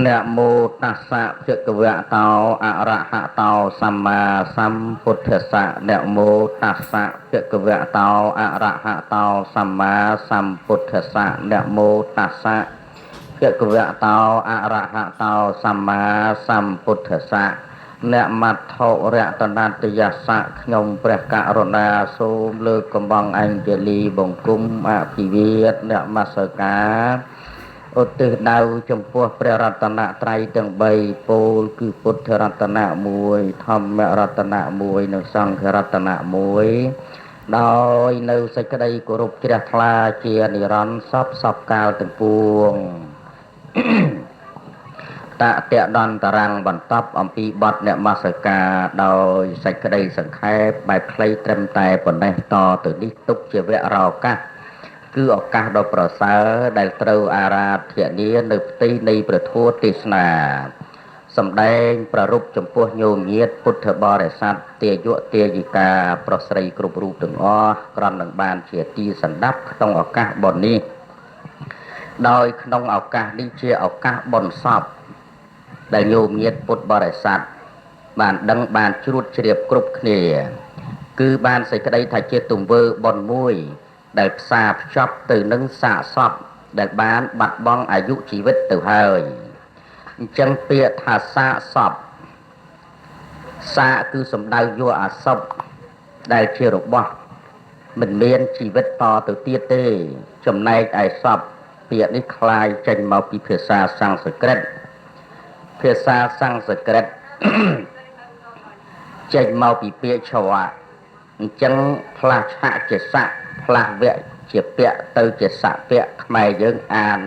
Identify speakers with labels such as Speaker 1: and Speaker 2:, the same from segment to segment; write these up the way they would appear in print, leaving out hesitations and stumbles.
Speaker 1: นะโมตัสสะภะคะวะโตอะระหะโตสัมมาสัมพุทธัสสะนะโมตัสสะภะคะวะโตอะระหะโตสัมมาสัมพุทธัสสะนะโมตัสสะภะคะวะโตอะระหะโตสัมมาสัมพุทธัสสะអ្នកមត្ថុរតនតយសៈខ្ញុំព្រះករុណាសូមលើកកំបងអញ្ជលីបង្គំអភិវាទអ្នកមស្ការឧទ្ទិសដៅចំពោះព្រះរតនត្រ័យទាំង3ពោលគឺពុទ្ធរតនៈ1ធម្មរតនៈ1និងសង្ឃរតនៈ1ដោយនៅសេចក្តីគោរពជ្រះថ្លាជានិរន្តរ៍សពកាលទាំងពួងតតដន្តរាំងបន្តអំពីបទអ្នកមស្ការដោយសេចក្តីសង្ខេបបែបខ្លីត្រឹមតែប៉ុណ្ណេះតទៅនេះទុកជាវគ្គរឱកាសគឺឱកាសដ៏ប្រសើរដែលត្រូវអារាធនានៅផ្ទៃនៃព្រះធម៌ទេសនាសម្ដែងប្ររពចំពោះញោមញាតពុទ្ធបរិស័ទទាយុទាយិកាប្រុសស្រីគ្រប់រូបទាំងអស់ក្រំនឹងបានជាទីសន្តាប់ក្នុងឱកាសបុណ្យនេះដោយក្នុងឱកាសនេះជាឱកាសបុណ្យសពដែលញោមញាតពុទ្ធបរិស័ទបានដឹងបានជ្រួតជ្រាបគ្រប់គ្នាគឺបានសេចក្តីថាជាទង្វើបុណ្យមួយដែលផ្សារភ្ជាប់ទៅនឹងសាកសពដែលបានបាត់បង់អាយុជីវិតទៅហើយអញ្ចឹងពាក្យថាសាកសពសាកគឺសំដៅយកអាសពដែលជារបស់មិនមានជីវិតតទៅទៀតទេចំណែកឯសពពាក្យនេះคล้ายចេញមកពីភាសាសំស្ក្រឹតភាសាសំស្ក្រឹតចេញមកពីពាក្យឆវៈអញ្ចឹងផ្លាស់ឆៈជាស័កផ្លាស់វៈជាពាក្យទៅជាស័កពាក្យខ្មែរយើងអាន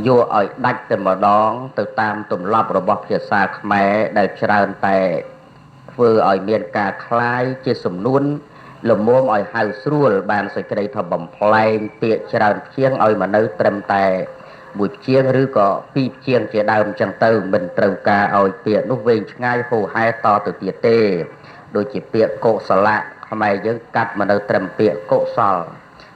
Speaker 1: យកឲ្យដាច់តែម្ដងទៅតាមទម្លាប់របស់ភាសាខ្មែរដែលច្រើនតែធ្វើឲ្យមានការคล้ายជាសំនួនលំមឲ្យហៅស្រួលបានសេចក្តីថាបំផ្លែងពាក្យច្រើនជាងឲ្យមកនៅត្រឹមតែមួយជាងឬក៏ពីរជាងជាដើមអញ្ចឹងទៅមិនត្រូវការឲ្យពាក្យនោះវែងឆ្ងាយហូរហែតទៅទៀតទេដូចជាពាក្យកុសលៈខ្មែរយើងកាត់មកនៅត្រឹមពាក្យកុសល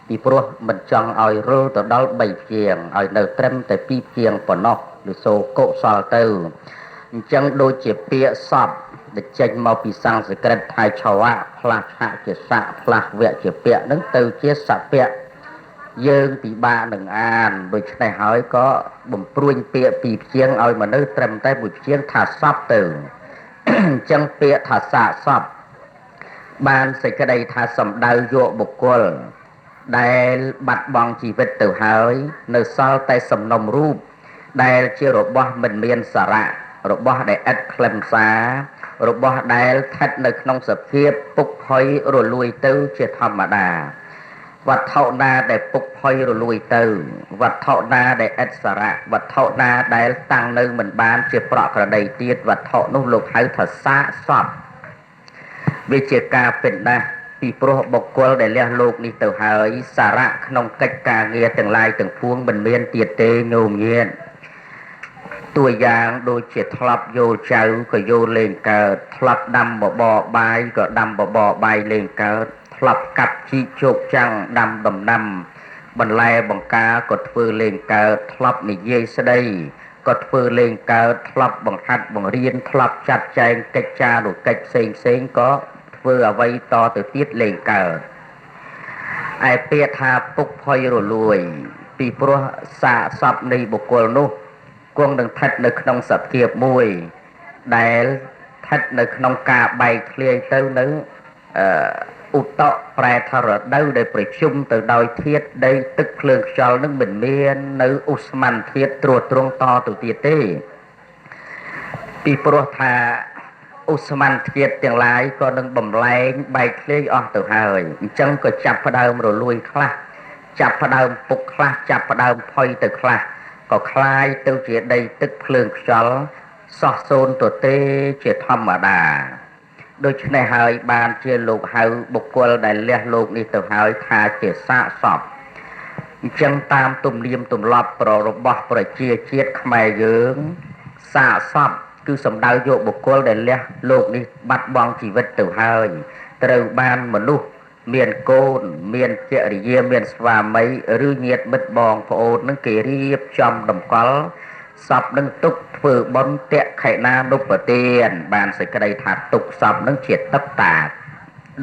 Speaker 1: ពីព្រោះមិនចង់ឲ្យរុលទៅដល់3ជាងឲ្យនៅត្រឹមតែ2ជាងប៉ុណ្ណោះឬសូកុសលទៅអញ្ចឹងដូចជាពាក្យសពដែលចេញមកពីសំស្ក្រឹតថៃឆវៈផ្លាស់ឆៈជាស័កផ្លាស់វៈជាពាក្យហ្នឹងទៅជាសពៈយើងពិបាកនឹងអានដូច្នេះហើយក៏បំព្រួញពាក្យពីរជាងឲ្យមកនៅត្រឹមតែមួយជាងថាសពទៅអញ្ចឹងពាក្យថាសាកសពបានសេចក្តីថាសំដៅយកបុគ្គលដែលបាត់បង់ជីវិតទៅហើយនៅសល់តែសំណុំរូបដែលជារបស់មិនមានសារៈរបស់ដែលឥតខ្លឹមសាររបស់ដែលស្ថិតនៅក្នុងសភាពពុកផុយរលួយទៅជាធម្មតាវត្ថុណាដែលពុកផុយរលួយទៅវត្ថុណាដែលឥតសារៈវត្ថុណាដែលតាំងនៅមិនបានជាប្រក្រតីទៀតវត្ថុនោះលោកហៅថាសាកសពវាជាការពិតណាស់ពីព្រោះបុគ្គលដែលលះលោកនេះទៅហើយសារៈក្នុងកិច្ចការងារទាំងឡាយទាំងពួងមិនមានទៀតទេញោមញាតតួយ៉ាងដូចជាធ្លាប់យកចៅក៏យកលេងកើតធ្លាប់ដាំបបរបាយក៏ដាំបបរបាយលេងកើតធ្លាប់កាប់ជីកជោគចាំងដាំដំណាំបន្លែបង្ការក៏ធ្វើលេងកើតធ្លាប់និយាយស្ដីក៏ធ្វើលេងកើតធ្លាប់បង្ហាត់បង្រៀនធ្លាប់ចាត់ចែងកិច្ចការឬកិច្ចផ្សេងក៏ធ្វើអ្វីតទៅទៀតលេងកើតឯពាក្យថាពុកផុយរលួយពីព្រោះសាកសពនៃបុគ្គលនោះគង់នឹងស្ថិតនៅក្នុងសភាពមួយដែលស្ថិតនៅក្នុងការបែកធ្លាយទៅនៅឧត្តៈប្រែថារដូវដែលប្រជុំទៅដោយធាតុដីទឹកភ្លើងខ្យល់នឹងមិនមាននៅឧស្ម័នធាតុត្រួតត្រងតទៅទៀតទេពីព្រោះថាឧស្ម័នធាតុទាំងឡាយក៏នឹងបំលែងបែកធ្លាយអស់ទៅហើយអញ្ចឹងក៏ចាប់ផ្ដើមរលួយខ្លះចាប់ផ្ដើមពុកខ្លះចាប់ផ្ដើមផុយទៅខ្លះក៏คล้ายទៅជាដីទឹកភ្លើងខ្យល់សោះសូនទទេជាធម្មតាដូច្នេះហើយបានជាលោកហៅបុគ្គលដែលលះលោកនេះទៅហើយថាជាសាកសពអញ្ចឹងតាមទំនៀមទម្លាប់របស់ប្រជាជាតិខ្មែរយើងសាកសពគឺសំដៅយកបុគ្គលដែលលះលោកនេះបាត់បង់ជីវិតទៅហើយត្រូវបានមនុស្សមានកូនមានចរិយាមានស្វាមីឬញាតិមិត្តបងប្អូននឹងគេរៀបចំតម្កល់ សពនឹងទុកធ្វើបុណ្យតេខេណានុបទានបានសេចក្តីថាទុកសពនឹងជាទឹកតា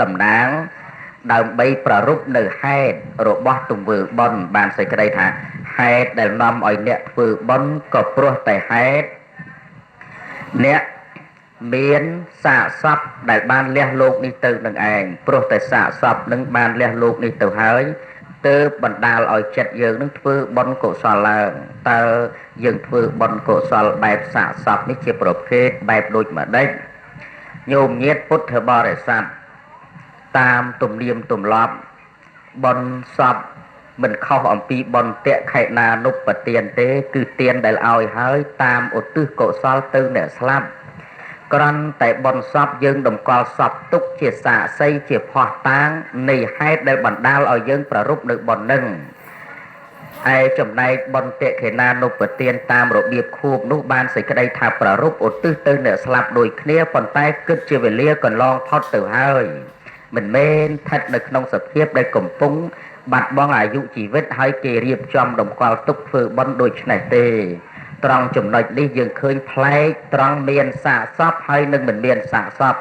Speaker 1: តំណាងដើម្បីប្ររពនៅហេតុរបស់ទង្វើបុណ្យបានសេចក្តីថាហេតុដែលនាំឲ្យអ្នកធ្វើបុណ្យក៏ព្រោះតែហេតុអ្នកមានសាកសពដែលបានលះលោកនេះទៅនឹងឯងព្រោះតែសាកសពនឹងបានលះលោកនេះទៅហើយទើបបណ្ដាលឲ្យចិត្តយើងនឹងធ្វើបុណ្យកុសលឡើងតើយើងធ្វើបុណ្យកុសលបែបសាកសពនេះជាប្រភេទបែបដូចម្ដេចញោមញាតិពុទ្ធបរិស័ទតាមទំនៀមទម្លាប់បុណ្យសពមិនខុសអំពីបុណ្យតេខេណានុបទានទេគឺទានដែលឲ្យហើយតាមឧទ្ទិសកុសលទៅអ្នកស្លាប់គ្រាន់តែបុណ្យសពយើងតម្កល់សពទុកជាសាក្សីជាភ័ស្តុតាងនៃហេតុដែលបណ្ដាលឲ្យយើងប្ររពនៅបុណ្យនឹងឯចំណែកបុណ្យតេខេណានុបទានតាមរបៀបខួបនោះបានសេចក្តីថាប្ររពឧទ្ទិសទៅអ្នកស្លាប់ដូចគ្នាប៉ុន្តែគិតជាវេលាកន្លងផុតទៅហើយមិនមែនស្ថិតនៅក្នុងសភាពដែលកំពុងបាត់បង់អាយុជីវិតហើយគេរៀបចំតម្កល់ទុកធ្វើបុណ្យដូចនេះទេត្រង់ចំណុចនេះយើងឃើញប្លែកត្រង់មានសាកសពហើយនឹងមិនមានសាកសព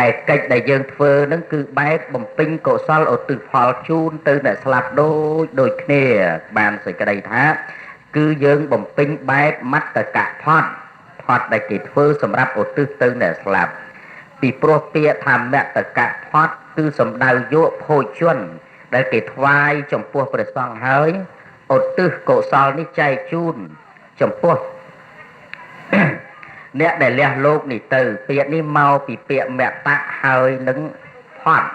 Speaker 1: ឯកិច្ចដែលយើងធ្វើនឹងគឺបែបបំពេញកុសលឧទ្ទិសផលជូនទៅអ្នកស្លាប់ដូចគ្នាបានសេចក្តីថាគឺយើងបំពេញបែបមត្តកៈផត់ដែលគេធ្វើសម្រាប់ឧទ្ទិសទៅអ្នកស្លាប់ពីព្រោះពាក្យថាមត្តកៈផត់គឺសំដៅយកភោជនដែលគេថ្វាយចំពោះព្រះសង្ឃហើយឧទ្ទិសកុសលនេះចែកជូនចំពោះអ្នកដែលលះលោកនេះទៅពាក្យនេះមកពីពាក្យមត្តៈហើយនឹងផត់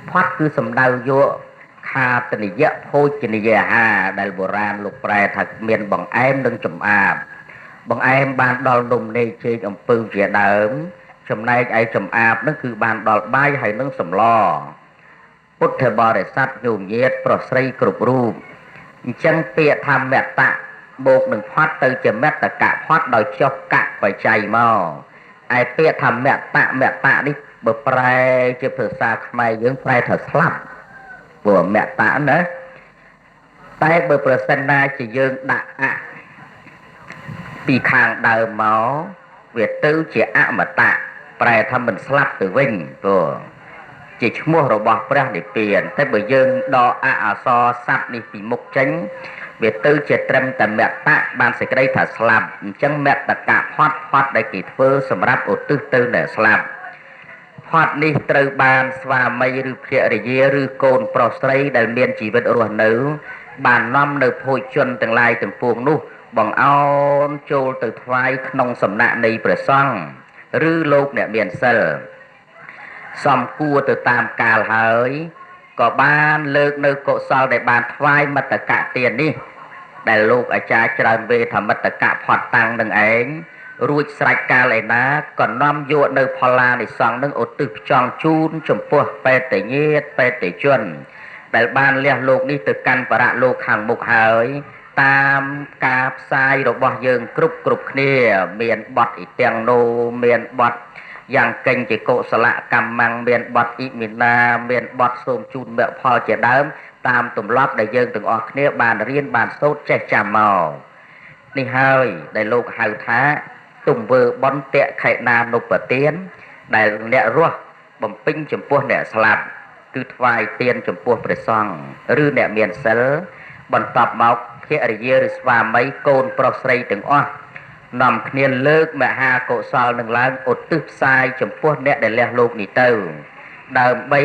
Speaker 1: ផត់គឺសំដៅយកខាតនិយៈភោជនីយអាហារដែលបុរាណលោកប្រែថាមានបង្អែមនិងចម្អាបបង្អែមបានដល់នំនែកចេកអំពៅជាដើមចំណែកឯចម្អាបនឹងគឺបានដល់បាយហើយនឹងសម្លពុទ្ធបរិស័ទញោមញាតិប្រុសស្រីគ្រប់រូបអញ្ចឹងពាក្យថាមត្តៈបូកនឹងផាត់ទៅជាមត្តកៈផាត់ដោយចុះកៈបច្ច័យមកឯពាក្យថាមត្តៈនេះបើប្រែជាភាសាខ្មែរយើងប្រែថាស្លាប់ព្រោះមត្តៈណាតែបើប្រសិនណាជាយើងដាក់អពីខាងដើមមកវាទៅជាអមតៈប្រែថាមិនស្លាប់ទៅវិញព្រោះជាឈ្មោះរបស់ព្រះនិព្វានតែបើយើងដកអក្សរស័ព្ទនេះពីមុខចេញវាទៅជាត្រឹមតែមត្តៈបានសេចក្តីថាស្លាប់អញ្ចឹងមត្តកៈផត់ដែលគេធ្វើសម្រាប់ឧទ្ទិសទៅអ្នកស្លាប់ផត់នេះត្រូវបានស្វាមីឬភរិយាឬកូនប្រុសស្រីដែលមានជីវិតរស់នៅបាននាំនៅភោជនទាំងឡាយទាំងពួងនោះបង្អោនចូលទៅថ្វាយក្នុងសំណាក់នៃព្រះសង្ឃឬលោកអ្នកមានសិលសំគួរទៅតាមកាលហើយក៏បានលើកនៅកុសលដែលបានថ្វាយមត្តកៈទាននេះដែលលោកអាចារ្យច្រើនវេធមត្តកៈផត់តាំងនឹងឯងរួចស្រេចកាលឯណាក៏នាំយកនៅផល្លានិសង្ឃនឹងឧទ្ទិសផ្ចង់ជូនចំពោះបេតញាតិបេតជនដែលបានលះលោកនេះទៅកាន់បរៈលោកខាងមុខហើយតាមការផ្សាយរបស់យើងគ្រប់គ្នាមានបទឥទាំងណូមានបទយ៉ាងកេញជាកុសលកម្មងមានបទអ៊ីមីណាមានបទសូមជូនមគ្គផលជាដើមតាមទម្លាប់ដែលយើងទាំងអស់គ្នាបានរៀនបានសូត្រចេះចាំមកនេះហើយដែលលោកហៅថាទង្វើបុណ្យតេខេណានុបទានដែលអ្នករស់បំពេញចំពោះអ្នកស្លាប់គឺថ្វាយទានចំពោះព្រះសង្ឃឬអ្នកមានសិលបន្ទាប់មកភរិយាឬស្វាមីកូនប្រុសស្រីទាំងអស់នាំគ្នាលើកមហាកុសលនឹងឡើងឧទ្ទិសផ្សាយចំពោះអ្នកដែលលះលោកនេះទៅដើម្បី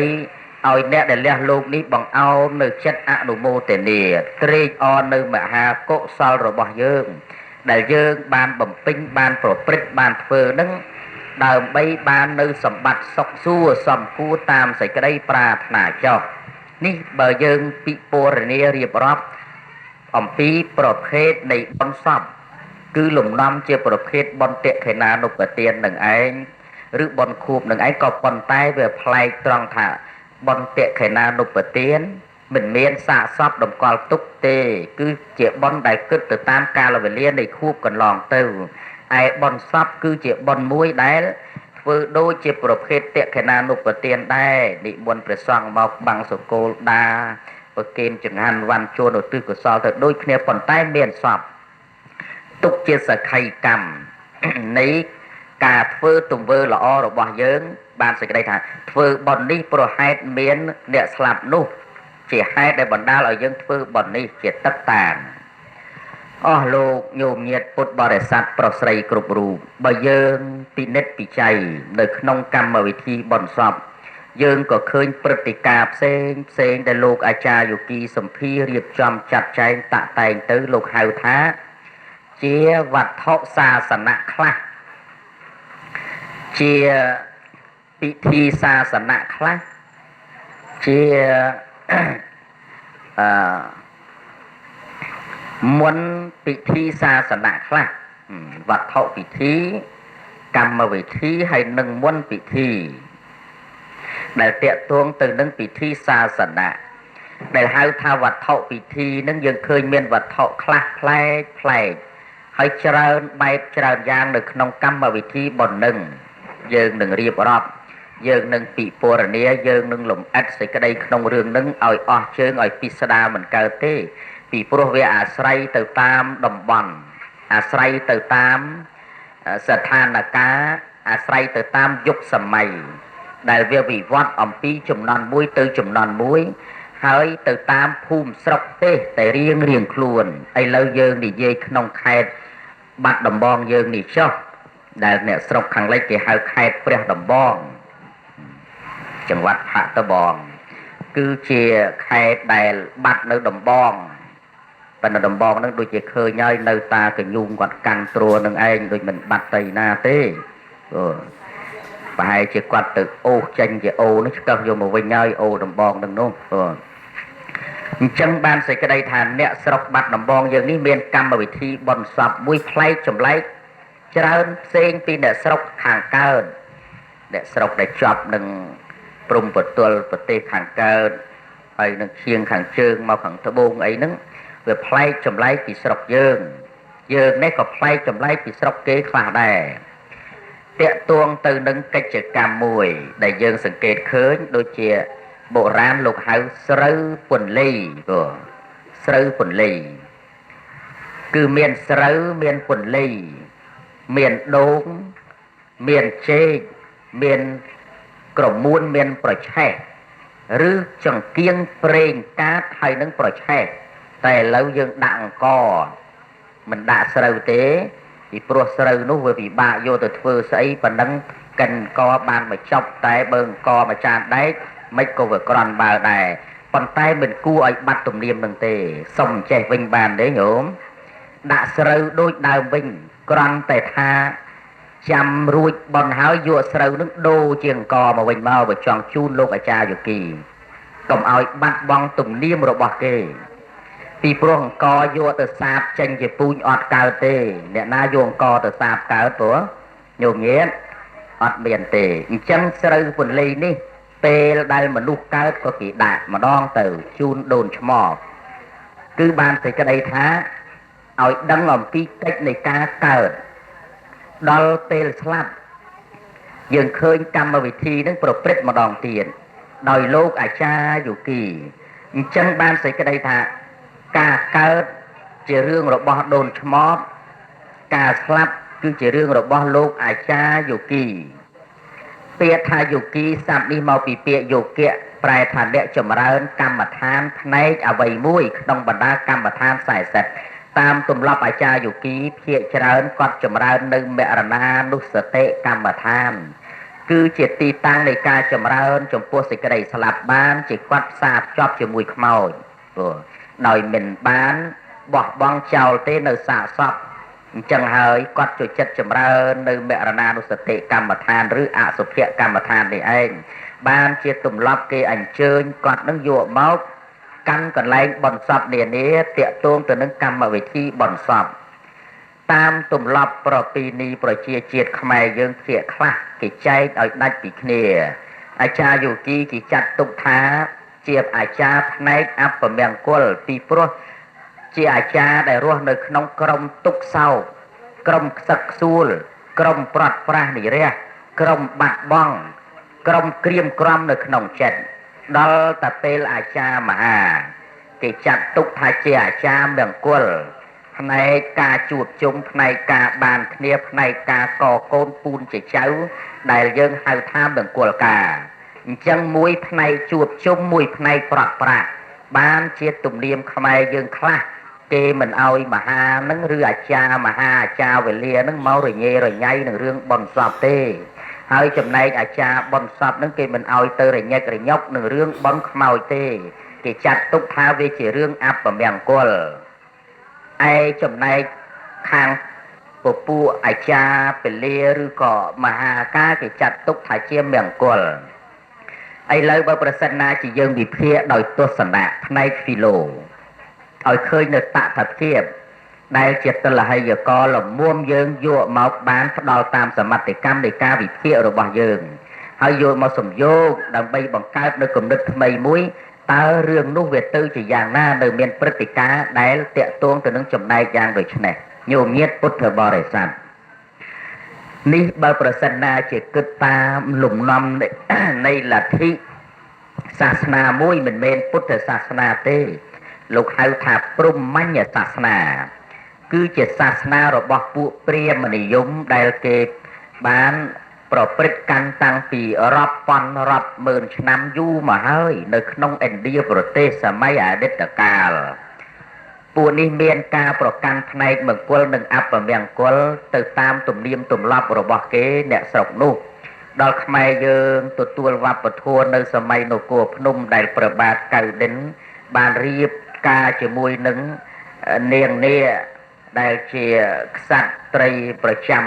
Speaker 1: ឲ្យអ្នកដែលលះលោកនេះបង្អោននៅចិត្តអនុមោទនាត្រេកអរនៅមហាកុសលរបស់យើងដែលយើងបានបំពេញបានប្រព្រឹត្តបានធ្វើនឹងដើម្បីបាននៅសម្បត្តិសុខសួគ៌សំគួរតាមសេចក្តីប្រាថ្នាចុះនេះបើយើងពិពណ៌នារៀបរាប់អំពីប្រភេទនៃបុណ្យសពគឺលំនាំជាប្រភេទបុណ្យតេខេណានុបទាននឹងឯងឬបុណ្យខួបនឹងឯងក៏ប៉ុន្តែវាប្លែកត្រង់ថាបុណ្យតេខេណានុបទានមិនមានសាកសពតម្កល់ទុកទេគឺជាបុណ្យដែលគិតទៅតាមកាលវេលានៃខួបកន្លងទៅឯបុណ្យសពគឺជាបុណ្យមួយដែលធ្វើដូចជាប្រភេទតេខេណានុបទានដែរនិមន្តព្រះសង្ឃមកបាំងសកលដាប្រគេនចង្ហាន់វ៉ាន់ជួនឧទ្ទិសកុសលទៅដូចគ្នាប៉ុន្តែមានសព ទុកជាសក្ខីកម្មនៃការធ្វើទង្វើល្អរបស់យើងបានសេចក្តីថាធ្វើបុណ្យនេះប្រហែលមានអ្នកស្លាប់នោះជាហេតុដែលបណ្ដាលឲ្យយើងធ្វើបុណ្យនេះជាទឹកតានអស់លោកញោមញាតពុទ្ធបរិស័ទប្រុសស្រីគ្រប់រូបបើយើងពិនិត្យពិច័យនៅក្នុងកម្មវិធីបុណ្យសពយើងក៏ឃើញព្រឹត្តិការណ៍ផ្សេងផ្សេងដែលលោកអាចារ្យយោគីសម្ភាររៀបចំចាត់ចែងតាក់តែងទៅលោកហៅថាជាវត្ថុសាសនៈខ្លះជាពិធីសាសនៈខ្លះជាមុនពិធីសាសនៈខ្លះវត្ថុពិធីកម្មវិធីហើយនឹងមុនពិធីដែលតាក់ទងទៅនឹងពិធីសាសនាដែលហៅថាវត្ថុពិធីនឹងយើងឃើញមានវត្ថុខ្លះប្លែកប្លែកហើយច្រើនបែបច្រើនយ៉ាងនៅក្នុងកម្មវិធីបុណ្យនឹងយើងនឹងរៀបរាប់យើងនឹងពិពណ៌នាយើងនឹងលំអិតសេចក្តីក្នុងរឿងនឹងឲ្យអស់ជើងឲ្យពិស្ដារមិនកើតទេពីព្រោះវាអាស្រ័យទៅតាមតំបន់អាស្រ័យទៅតាមស្ថានភាពអាស្រ័យទៅតាមយុគសម័យដែលវាវិវត្តអំពីចំនួនមួយទៅចំនួនមួយហើយទៅតាមភូមិស្រុកទេសតែរៀងខ្លួនឥឡូវយើងនិយាយក្នុងខេត្តបាត់ដំបងយើងនេះចុះដែលអ្នកស្រុកខាងលិចគេហៅខេត្តព្រះដំបងจังหวัดបាត់ដំបងគឺជាខេត្តដែលបាត់នៅដំបងប៉ុន្តែដំបងនឹងដូចជាឃើញហើយនៅតាកញូងគាត់កាន់ត្រួនឹងឯងដូចមិនបាត់ទៅណាទេប្រហែលជាគាត់ទៅអូសចេញជាអូនោះឆ្កឹះយកមកវិញហើយអូដំបងនឹងនោះអញ្ចឹងបានសេចក្តីថាអ្នកស្រុកបាត់ដំបងយើងនេះមានកម្មវិធីបុណ្យសពមួយប្លែកចម្លែកច្រើនផ្សេងពីអ្នកស្រុកខាងកើតអ្នកស្រុកដែលជាប់នឹងព្រំប្រទល់ប្រទេសខាងកើតហើយនឹងឈៀងខាងជើងមកខាងត្បូងអីហ្នឹងវាប្លែកចម្លែកពីស្រុកយើងនេះក៏ប្លែកចម្លែកពីស្រុកគេខ្លះដែរតាក់ទងទៅនឹងកិច្ចកម្មមួយដែលយើងសង្កេតឃើញដូចជាបុរាណលោកហៅស្រូវពន្លីស្រូវពន្លីគឺមានស្រូវមានពន្លីមានដូងមានចេកមានក្រមួនមានប្រឆេះឬចង្កៀងប្រេងកាតហើយនឹងប្រឆេះតែឥឡូវយើងដាក់អង្គមិនដាក់ស្រូវទេពីព្រោះស្រូវនោះវាពិបាកយកទៅធ្វើស្អីប៉ុណ្ណឹងកិនកបានមកចប់តែបើអង្គមួយចានដែកមិនក៏វាក្រាន់បើដែរប៉ុន្តែមិនគួរឲ្យបាត់ទំនៀមនឹងទេសុំចេះវិញបានទេញោមដាក់ស្រូវដូចដើមវិញក្រាន់តែថាចាំរួចបន់ហើយយកស្រូវនឹងដូរជាអង្គមកវិញមកបើចង់ជូនលោកអាចារ្យយោគីកុំឲ្យបាត់បង់ទំនៀមរបស់គេពីព្រោះអង្គយកទៅសាបចេញជាពូជអត់កើតទេអ្នកណាយកអង្គទៅសាបកើតព្រោះញោមញាតអត់មានទេអញ្ចឹងស្រូវពន្លៃនេះពេលដែលមនុស្សកើតក៏គេដាក់ម្ដងទៅជូនដូនឆ្មបគឺបានសេចក្តីថាឲ្យដឹងអំពីកិច្ចនៃការកើតដល់ពេលស្លាប់យើងឃើញកម្មវិធីនឹងប្រព្រឹត្តម្ដងទៀតដោយលោកអាចារ្យយោគីអញ្ចឹងបានសេចក្តីថាការកើតជារឿងរបស់ដូនឆ្មបការស្លាប់គឺជារឿងរបស់លោកអាចារ្យយោគីពាក្យថាយោគីស័ព្ទនេះមកពីពាក្យយោគៈប្រែថាអ្នកចម្រើនកម្មដ្ឋានផ្នែកអ្វីមួយក្នុងបណ្ដាកម្មដ្ឋាន40តាមទម្លាប់អាចារ្យយោគីភាគច្រើនគាត់ចម្រើននៅមរណានុសតិកម្មដ្ឋានគឺជាទីតាំងនៃការចម្រើនចំពោះសេចក្តីស្លាប់បានជាគាត់ផ្សារភ្ជាប់ជាមួយខ្មោចដោយមិនបានបោះបង់ចោលទេនៅសាកសពអញ្ចឹងហើយគាត់ចូលចិត្តចម្រើននៅមរណានុសតិកម្មដ្ឋានឬអសុភកម្មដ្ឋាននេះឯងបានជាទម្លាប់គេអញ្ជើញគាត់នឹងយកមកកាន់កន្លែងបុណ្យសពនានាតាក់ទងទៅនឹងកម្មវិធីបុណ្យសពតាមទម្លាប់ប្រពៃណីប្រជាជាតិខ្មែរយើងភាគខ្លះគេចែកឲ្យដាច់ពីគ្នាអាចារ្យយោគីគេចាត់ទុកថាជាអាចារ្យផ្នែកអពមង្គលពីព្រោះជាអាចារ្យដែលរស់នៅក្នុងក្រុមទុក្ខសោកក្រុមខ្សឹកខ្សួលក្រុមប្រត់ប្រាស់និរះក្រុមបាត់បង់ក្រុមក្រៀមក្រំនៅក្នុងចិត្តដល់តែពេលអាចារ្យមហាគេចាត់ទុកថាជាអាចារ្យមង្គល ផ្នែកការជួបជុំផ្នែកការបានគ្នាផ្នែកការកកូនពូនជាចៅដែលយើងហៅថាមង្គលការអញ្ចឹងមួយផ្នែកជួបជុំមួយផ្នែកប្រត់ប្រាក់បានជាទំនៀមខ្មែរយើងខ្លះគេមិនអោយមហានឹងឬអាចារ្យមហាអាចារ្យវេលានឹងមករញ៉េរញ៉ៃនឹងរឿងបន់សពទេហើយចំណែកអាចារ្យបន់សពនឹងគេមិនអោយទៅរញ៉ិចរញុកនឹងរឿងបន់ខ្មោចទេគេចាត់ទុកថាវាជារឿងអពមង្គលឯចំណែកខាងពពួកអាចារ្យពលិឬក៏មហាការគេចាត់ទុកថាជាមង្គលឥឡូវបើប្រសិនណាជាយើងវិភាគដោយទស្សនៈផ្នែកហ្វីឡូឲ្យឃើញនៅតថភាពដែលជាទលហិយកលមុំយើងយកមកបានផ្ដល់តាមសមត្ថកម្មនៃការវិភាគរបស់យើងហើយយកមកសំយោគដើម្បីបង្កើតនៅគំនិតថ្មីមួយតើរឿងនោះវាទៅជាយ៉ាងណានៅមានព្រឹត្តិការណ៍ដែលតាក់ទងទៅនឹងចំណែកយ៉ាងដូចនេះញោមញាតិពុទ្ធបរិស័ទនេះបើប្រសិនណាជាគិតតាមលំនាំនៃលទ្ធិសាសនាមួយមិនមែនពុទ្ធសាសនាទេលោកហៅថាព្រហ្មញ្ញសាសនាគឺជាសាសនារបស់ពួកព្រាហ្មណ៍និយមដែលគេបានប្រព្រឹត្តកាន់តាំងពីរាប់ពាន់រាប់ម៉ឺនឆ្នាំយូរមកហើយនៅក្នុងឥណ្ឌាប្រទេសសម័យអតីតកាលពួកនេះមានការប្រកាន់ផ្នែកមង្គលនិងអពមង្គលទៅតាមទំនៀមទម្លាប់របស់គេអ្នកស្រុកនោះដល់ខ្មែរយើងទទួលវប្បធម៌នៅសម័យនគរភ្នំដែលព្រះបាទកៅឌិនបានរៀបការជាមួយនឹងនាងនាដែលជាក្សត្រីប្រចាំ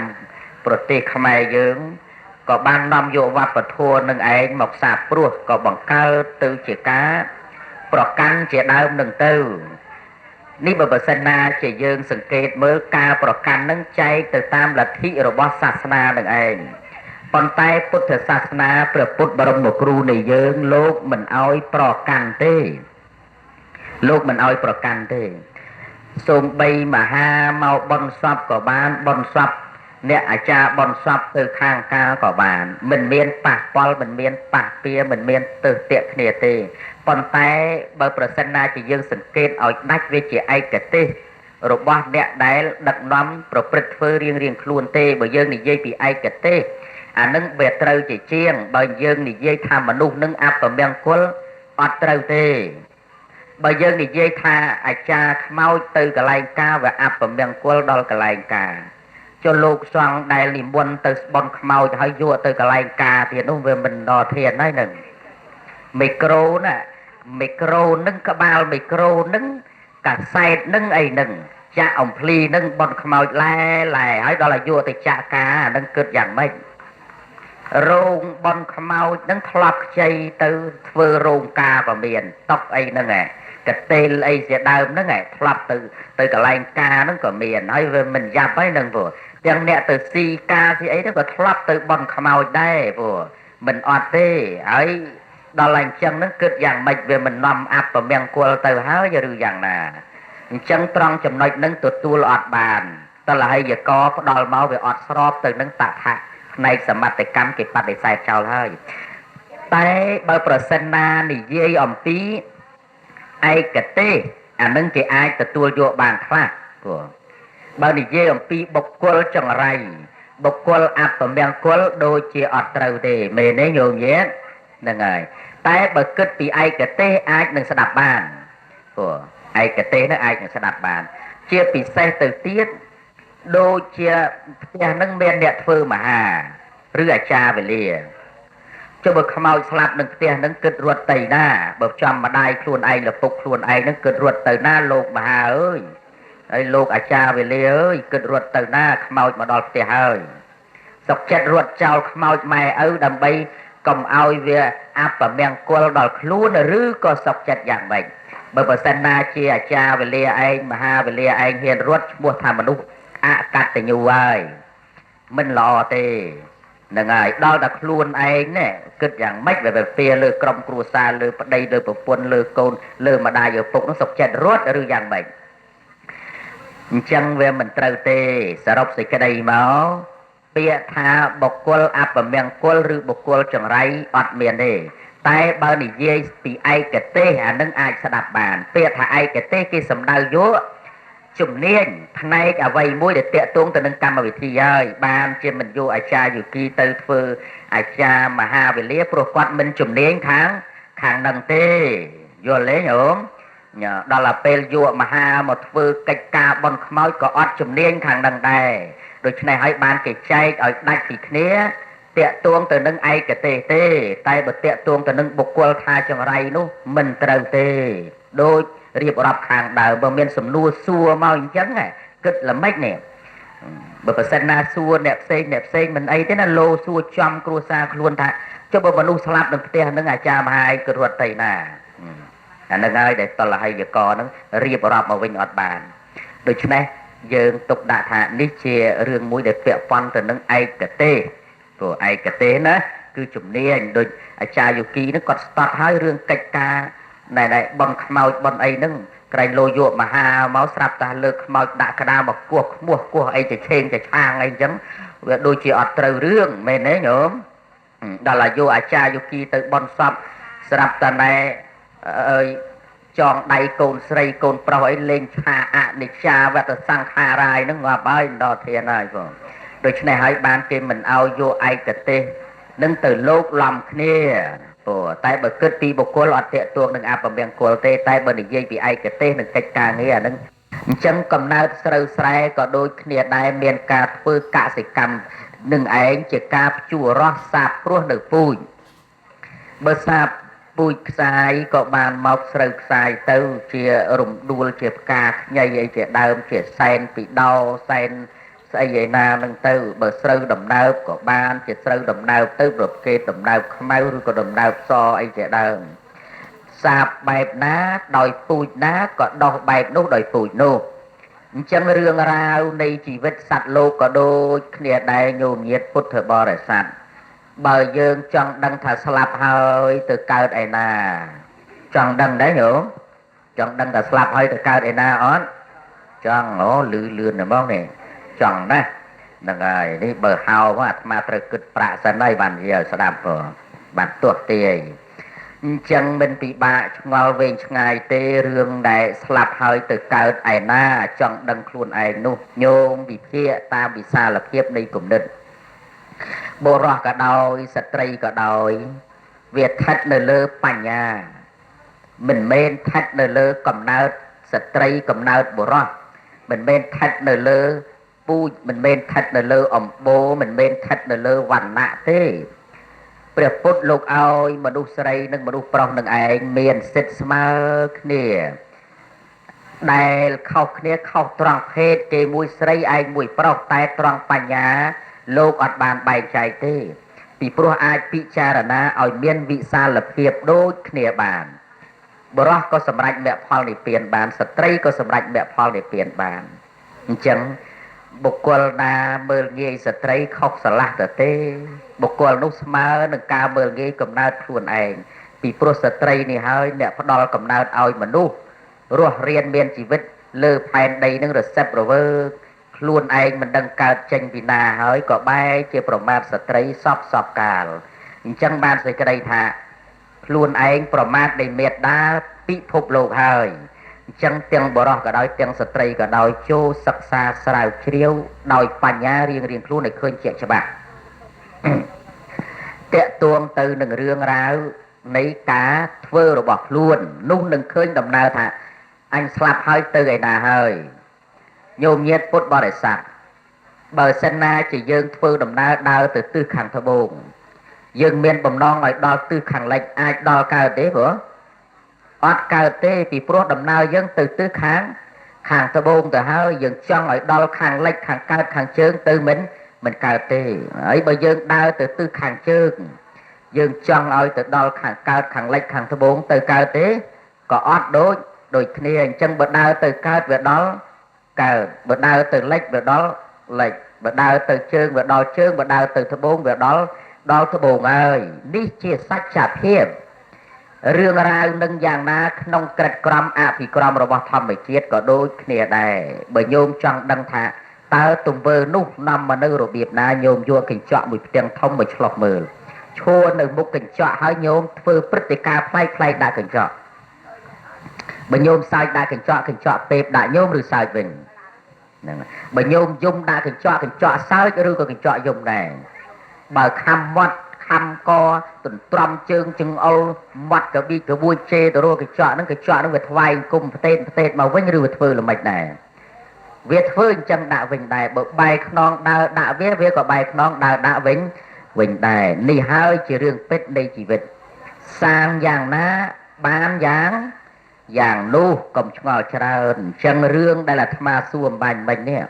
Speaker 1: ប្រទេសខ្មែរយើងក៏បាននាំយកវប្បធម៌នឹងឯងមកសាបព្រោះក៏បង្កើតទៅជាការប្រកាន់ជាដើមនឹងទៅនេះបើសិនណាជាយើងសង្កេតមើលការប្រកាន់នឹងចែកទៅតាមលទ្ធិរបស់សាសនានឹងឯងប៉ុន្តែពុទ្ធសាសនាព្រះពុទ្ធបរមគ្រូនៃយើងលោកមិនអោយប្រកាន់ទេលោកមិនអោយប្រកាន់ទេសូម្បីមហាមកបន់សពក៏បានបន់សពអ្នកអាចារ្យបន់សពទៅខាងកាលក៏បានមិនមានប៉ះពាល់មិនមានប៉ះពៀមិនមានទើសទាក់គ្នាទេប៉ុន្តែបើប្រសិនណាជាយើងសង្កេតឲ្យដាច់វាជាឯកទេសរបស់អ្នកដែលដឹកនាំប្រព្រឹត្តធ្វើរៀងខ្លួនទេបើយើងនិយាយពីឯកទេសអានឹងវាត្រូវជាជាងបើយើងនិយាយថាមនុស្សនឹងអពមង្គលអត់ត្រូវទេបើយើងនិយាយថាអាចារ្យខ្មោចទៅកន្លែងការវាអពមង្គលដល់កន្លែងការចុះលោកសង្ឃដែលនិមន្តទៅស្បន់ខ្មោចហើយយកទៅកន្លែងការទៀតនោះវាមិនដល់ធានហើយនឹងមីក្រូណាមីក្រូនឹងក្បាលមីក្រូនឹងកាសែតនឹងអីនឹងចាក់អំភ្លីនឹងបន់ខ្មោចឡែហើយដល់ឲ្យយកទៅចាក់ការអានឹងគិតយ៉ាងម៉េចរោងបន់ខ្មោចនឹងធ្លាប់ខ្ចីទៅធ្វើរោងការក៏មានតុកអីហ្នឹងកតេលអីជាដើមហ្នឹងធ្លាប់ទៅកន្លែងការហ្នឹងក៏មានហើយវាមិនយ៉ាប់ហើយហ្នឹងព្រោះទាំងអ្នកទៅស៊ីការស៊ីអីហ្នឹងក៏ធ្លាប់ទៅបន់ខ្មោចដែរព្រោះមិនអត់ទេហើយដល់អញ្ចឹងហ្នឹងគិតយ៉ាងម៉េចវាមិននាំអពមង្គលទៅហើយឬយ៉ាងណាអញ្ចឹងត្រង់ចំណុចហ្នឹងទទួលអត់បានតលហិយកផ្ដល់មកវាអត់ស្របទៅនឹងតថៈផ្នែកសមត្ថកម្មគេបដិសេធចោលហើយតែបើប្រសិនណានិយាយអំពីឯកទេសអានឹងគេអាចទទួលយកបានខ្លះព្រោះបើនិយាយអំពីបុគ្គលចង្រៃបុគ្គលអពមង្គលដូចជាអត់ត្រូវទេមែនទេញោមញាតិហ្នឹងហើយតែបើគិតពីឯកទេសអាចនឹងស្ដាប់បានព្រោះឯកទេសនោះអាចនឹងស្ដាប់បានជាពិសេសទៅទៀតដូចជាផ្ទះនឹងមានអ្នកធ្វើមហាឬអាចារ្យវេលាចុះបើខ្មោចស្លាប់នឹងផ្ទះនឹងគិតរត់ទៅណាបើចំម្ដាយខ្លួនឯងលពុកខ្លួនឯងនឹងគិតរត់ទៅណាលោកមហាអើយហើយលោកអាចារ្យវេលាអើយគិតរត់ទៅណាខ្មោចមកដល់ផ្ទះហើយសុកចិត្តរត់ចោលខ្មោចម៉ែឪដើម្បីកុំឲ្យវាអពមង្គលដល់ខ្លួនឬក៏សុកចិត្តយ៉ាងម៉េចបើបើសិនណាជាអាចារ្យវេលាឯងមហាវេលាឯងហ៊ានរត់ឈ្មោះថាមនុស្សអកតញ្ញូហើយមិនល្អទេហ្នឹងហើយដល់តែខ្លួនឯងណែគិតយ៉ាងម៉េចវាពៀលើក្រុមគ្រួសារលើប្តីលើប្រពន្ធលើកូនលើម្ដាយឪពុកនោះសុខចិត្តរត់ឬយ៉ាងម៉េចអញ្ចឹងវាមិនត្រូវទេសរុបសេចក្តីមកពាក្យថាបុគ្គលអពមង្គលឬបុគ្គលចង្រៃអត់មានទេតែបើនិយាយពីឯកទេសអានឹងអាចស្ដាប់បានពាក្យថាឯកទេសគេសំដៅយក ជំនាញផ្នែកអ្វីមួយដែលតាក់ទងទៅនឹងកម្មវិធីហើយបានជាមិនយកអាចារ្យយោគីទៅធ្វើអាចារ្យមហាវិលាព្រោះគាត់មិនជំនាញខាងហ្នឹងទេយល់ទេញោមដល់ទៅពេលយកមហាមកធ្វើកិច្ចការបន់ខ្មោចក៏អត់ជំនាញខាងហ្នឹងដែរដូច្នេះហើយបានគេចែកឲ្យដាច់ពីគ្នាតាក់ទងទៅនឹងឯកទេសទេតែបើតាក់ទងទៅនឹងបុគ្គលថាចង្រៃនោះមិនត្រូវទេដូចរៀបរាប់ខាងដើមបើមានសំណួរសួរមកអញ្ចឹងគិតល្មិចនេះបើប្រសិនណាសួរអ្នកផ្សេងមិនអីទេណាលោសួរចំគ្រួសារខ្លួនថាចុះបើមនុស្សស្លាប់នៅផ្ទះហ្នឹងអាចារ្យមហាឯងគឺរត់ទៅណាអាហ្នឹងហើយដែលតលហិយកហ្នឹងរៀបរាប់មកវិញអត់បានដូច្នេះយើងទុកដាក់ថានេះជារឿងមួយដែលពាក់ព័ន្ធទៅនឹងឯកទេសព្រោះឯកទេសណាគឺជំនាញដូចអាចារ្យយោគីហ្នឹងគាត់ស្ទាត់ហើយរឿងកិច្ចការដែលបន់ខ្មោចបន់អីហ្នឹងក្រែងលោយកមហាមកស្រាប់តែលើកខ្មោចដាក់ក្តារមកគោះខ្មោះគោះអីទៅឆេងទៅឆាងអីអញ្ចឹងវាដូចជាអត់ត្រូវរឿងមែនទេញោមដល់ឲ្យយកអាចារ្យយោគីទៅបន់សពស្រាប់តែណែអើយចងដៃកូនស្រីកូនប្រុសអីលេងឆាអនិច្ចាវតសង្ខារាយហ្នឹងងាប់ហើយដល់ធានហើយបងដូច្នេះហើយបានគេមិនឲ្យយកឯកទេសនឹងទៅលោកឡំគ្នាព្រោះតែបើគិតពីបុគ្គលអត់តាក់ទងនឹងអពមង្គលទេតែបើនិយាយពីឯកទេសនឹងកិច្ចការងារអាហ្នឹងអញ្ចឹងកំណើតស្រូវស្រែក៏ដូចគ្នាដែរមានការធ្វើកសិកម្មនឹងឯងជាការភ្ជួររស់សាបព្រោះនៅពូជបើសាបពូជខ្សាយក៏បានមកស្រូវខ្សាយទៅជារំដួលជាផ្កាខ្ញីអីជាដើមជាសែនពីដោសែនស្អីឯណានឹងទៅបើស្រូវដំណើបក៏បានជាស្រូវដំណើបទៅប្រភេទដំណើបខ្មៅឬក៏ដំណើបសអីជាដើមសាបបែបណាដោយពូជណាក៏ដោះបែបនោះដោយពូជនោះអញ្ចឹងរឿងរ៉ាវនៃជីវិតសត្វលោកក៏ដូចគ្នាដែរញោមញាតិពុទ្ធបរិស័ទបើយើងចង់ដឹងថាស្លាប់ហើយទៅកើតឯណាចង់ដឹងដែរញោមចង់ដឹងថាស្លាប់ហើយទៅកើតឯណាអត់ចង់អូលឺលឿនហ្មងនេះចង់ណាហ្នឹងហើយនេះបើហៅមកអាត្មាត្រូវគិតប្រាក់សិនហើយបាននិយាយស្ដាប់ព្រោះបានទាស់ទាយអញ្ចឹងមិនពិបាកឆ្ងល់វែងឆ្ងាយទេរឿងដែលស្លាប់ហើយទៅកើតឯណាចង់ដឹងខ្លួនឯងនោះញោមវិភាគតាមវិសាលភាពនៃគំនិតបុរសក៏ដោយស្ត្រីក៏ដោយវាស្ថិតនៅលើបញ្ញាមិនមែនស្ថិតនៅលើកំណើតស្ត្រីកំណើតបុរសមិនមែនស្ថិតនៅលើពូជមិនមែនស្ថិតនៅលើអំបូរមិនមែនស្ថិតនៅលើវណ្ណៈទេព្រះពុទ្ធលោកឲ្យមនុស្សស្រីនិងមនុស្សប្រុសនឹងឯងមានសិទ្ធិស្មើគ្នាដែលខុសគ្នាខុសត្រង់ភេទគេមួយស្រីឯងមួយប្រុសតែត្រង់បញ្ញាលោកអត់បានបែងចែកទេពីព្រោះអាចពិចារណាឲ្យមានវិសាលភាពដូចគ្នាបានបុរសក៏សម្រេចមគ្គផលនិព្វានបានស្ត្រីក៏សម្រេចមគ្គផលនិព្វានបានអញ្ចឹងបុគ្គលណាមើលងាយស្ត្រីខុសស្រឡះទៅទេបុគ្គលនោះស្មើនឹងការមើលងាយកំណើតខ្លួនឯងពីព្រោះស្ត្រីនេះហើយអ្នកផ្ដល់កំណើតឲ្យមនុស្សរស់រានមានជីវិតលើផែនដីនឹងរសិបរវើកខ្លួនឯងមិនដឹងកើតចេញពីណាហើយក៏បែរជាប្រមាថស្ត្រីសពកាលអញ្ចឹងបានសេចក្តីថាខ្លួនឯងប្រមាថនៃមេត្តាពិភពលោកហើយអញ្ចឹងទាំងបរិសុទ្ធក៏ដោយទាំងស្ត្រីក៏ដោយចូលសិក្សាស្រាវជ្រាវដោយបញ្ញារៀងខ្លួនឲ្យឃើញជាក់ច្បាស់តេតួងទៅនឹងរឿងរ៉ាវនៃការធ្វើរបស់ខ្លួននោះនឹងឃើញដំណើរថាអញស្លាប់ហើយទៅឯណាហើយញោមញាតិពុទ្ធបរិស័ទបើសិនណាជាយើងធ្វើដំណើរដើរទៅទិសខាងត្បូងយើងមានបំណងឲ្យដល់ទិសខាងលិចអាចដល់កើតទេព្រោះអត់កើតទេពីព្រោះដំណើរយើងទៅទិសខាងត្បូងទៅហើយយើងចង់ឲ្យដល់ខាងលិចខាងកើតខាងជើងទៅមិនកើតទេហើយបើយើងដើរទៅទិសខាងជើងយើងចង់ឲ្យទៅដល់ខាងកើតខាងលិចខាងត្បូងទៅកើតទេក៏អត់ដូចគ្នាអញ្ចឹងបើដើរទៅកើតវាដល់កើតបើដើរទៅលិចវាដល់លិចបើដើរទៅជើងវាដល់ជើងបើដើរទៅត្បូងវាដល់ត្បូងហើយនេះជាសច្ចភាពរឿងរ៉ាវនឹងយ៉ាងណាក្នុងក្រិតក្រមអភិក្រមរបស់ធម្មជាតិក៏ដូចគ្នាដែរបើញោមចង់ដឹងថាតើទង្វើនោះនាំមកនៅរបៀបណាញោមយកកញ្ចក់មួយផ្ទាំងធំមកឆ្លុះមើលឈួរនៅមុខកញ្ចក់ហើយញោមធ្វើព្រឹត្តិការណ៍ផ្លែកដាក់កញ្ចក់ បើញោមសើចដាក់កញ្ចក់ពេបដាក់ញោមឬសើចវិញហ្នឹងបើញោមយំដាក់កញ្ចក់សើចឬក៏កញ្ចក់យំដែរបើខំមាត់ខំកទន្ទ្រាំជើងចង្អុលមាត់កប៊ីកបួចជេទៅរកកញ្ចក់ហ្នឹងវាថ្វាយគុំផ្ទេតមកវិញឬវាធ្វើល្មិចដែរវាធ្វើអញ្ចឹងដាក់វិញដែរបើបែកខ្នងដើរដាក់វាក៏បែកខ្នងដើរដាក់វិញដែរនេះហើយជារឿងពិតនៃជីវិតសាងយ៉ាងណាបានយ៉ាងនោះកុំឆ្ងល់ច្រើនអញ្ចឹងរឿងដែលអាត្មាសួរអំបញ្ញមិញនេះ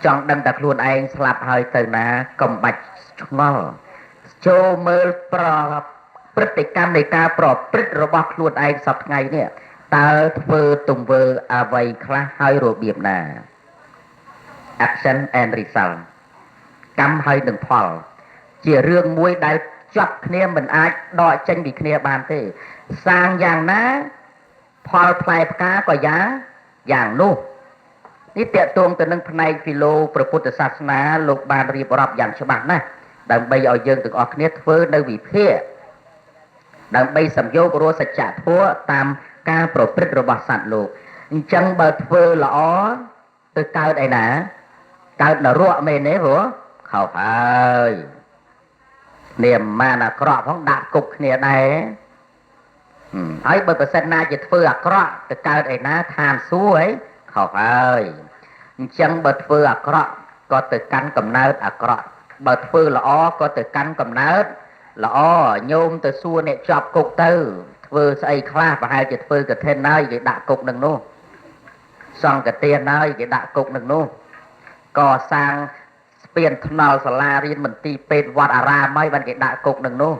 Speaker 1: ចង់ដឹងតែខ្លួនឯងស្លាប់ហើយទៅណាកុំបាច់ឆ្ងល់ចូលមើលព្រឹត្តិកម្មនៃការប្រព្រឹត្តរបស់ខ្លួនឯងសប្តាហ៍ថ្ងៃនេះតើធ្វើទង្វើអ្វីខ្លះហើយរបៀបណា action and result កម្មហើយនឹងផលជារឿងមួយដែលជាប់គ្នាមិនអាចដកចេញពីគ្នាបានទេសាងយ៉ាងណាផលផ្លែផ្កាក៏យ៉ាងនោះនេះតកតងទៅនឹងផ្នែកហ្វីឡូព្រះពុទ្ធសាសនាលោកបានរៀបរាប់យ៉ាងច្បាស់ណាស់ដើម្បីឲ្យយើងទាំងអស់គ្នាធ្វើនៅវិភាគដើម្បីសំយោគរសច្ចធម៌តាមការប្រព្រឹត្តរបស់សត្វលោកអញ្ចឹងបើធ្វើល្អទៅកើតឯណាកើតនរកមែនទេព្រោះខុសហើយនាមមានអាក្រក់ផងដាក់គុកគ្នាដែរហើយបើប្រសិនណាជាធ្វើអាក្រក់ទៅកើតឯណាឋានសួគ៌ហីខុសហើយអញ្ចឹងបើធ្វើអាក្រក់ក៏ទៅកាន់កំណើតអាក្រក់បើធ្វើល្អក៏ទៅកាន់កំណើតល្អញោមទៅសួរអ្នកជាប់គុកទៅធ្វើស្អីខ្លះប្រហែលជាធ្វើកឋិនហើយគេដាក់គុកនឹងនោះសង្ឃទានហើយគេដាក់គុកនឹងនោះកសាងស្ពានថ្នល់សាលារៀនមន្ទីរពេទ្យវត្តអារាមហើយបានគេដាក់គុកនឹងនោះ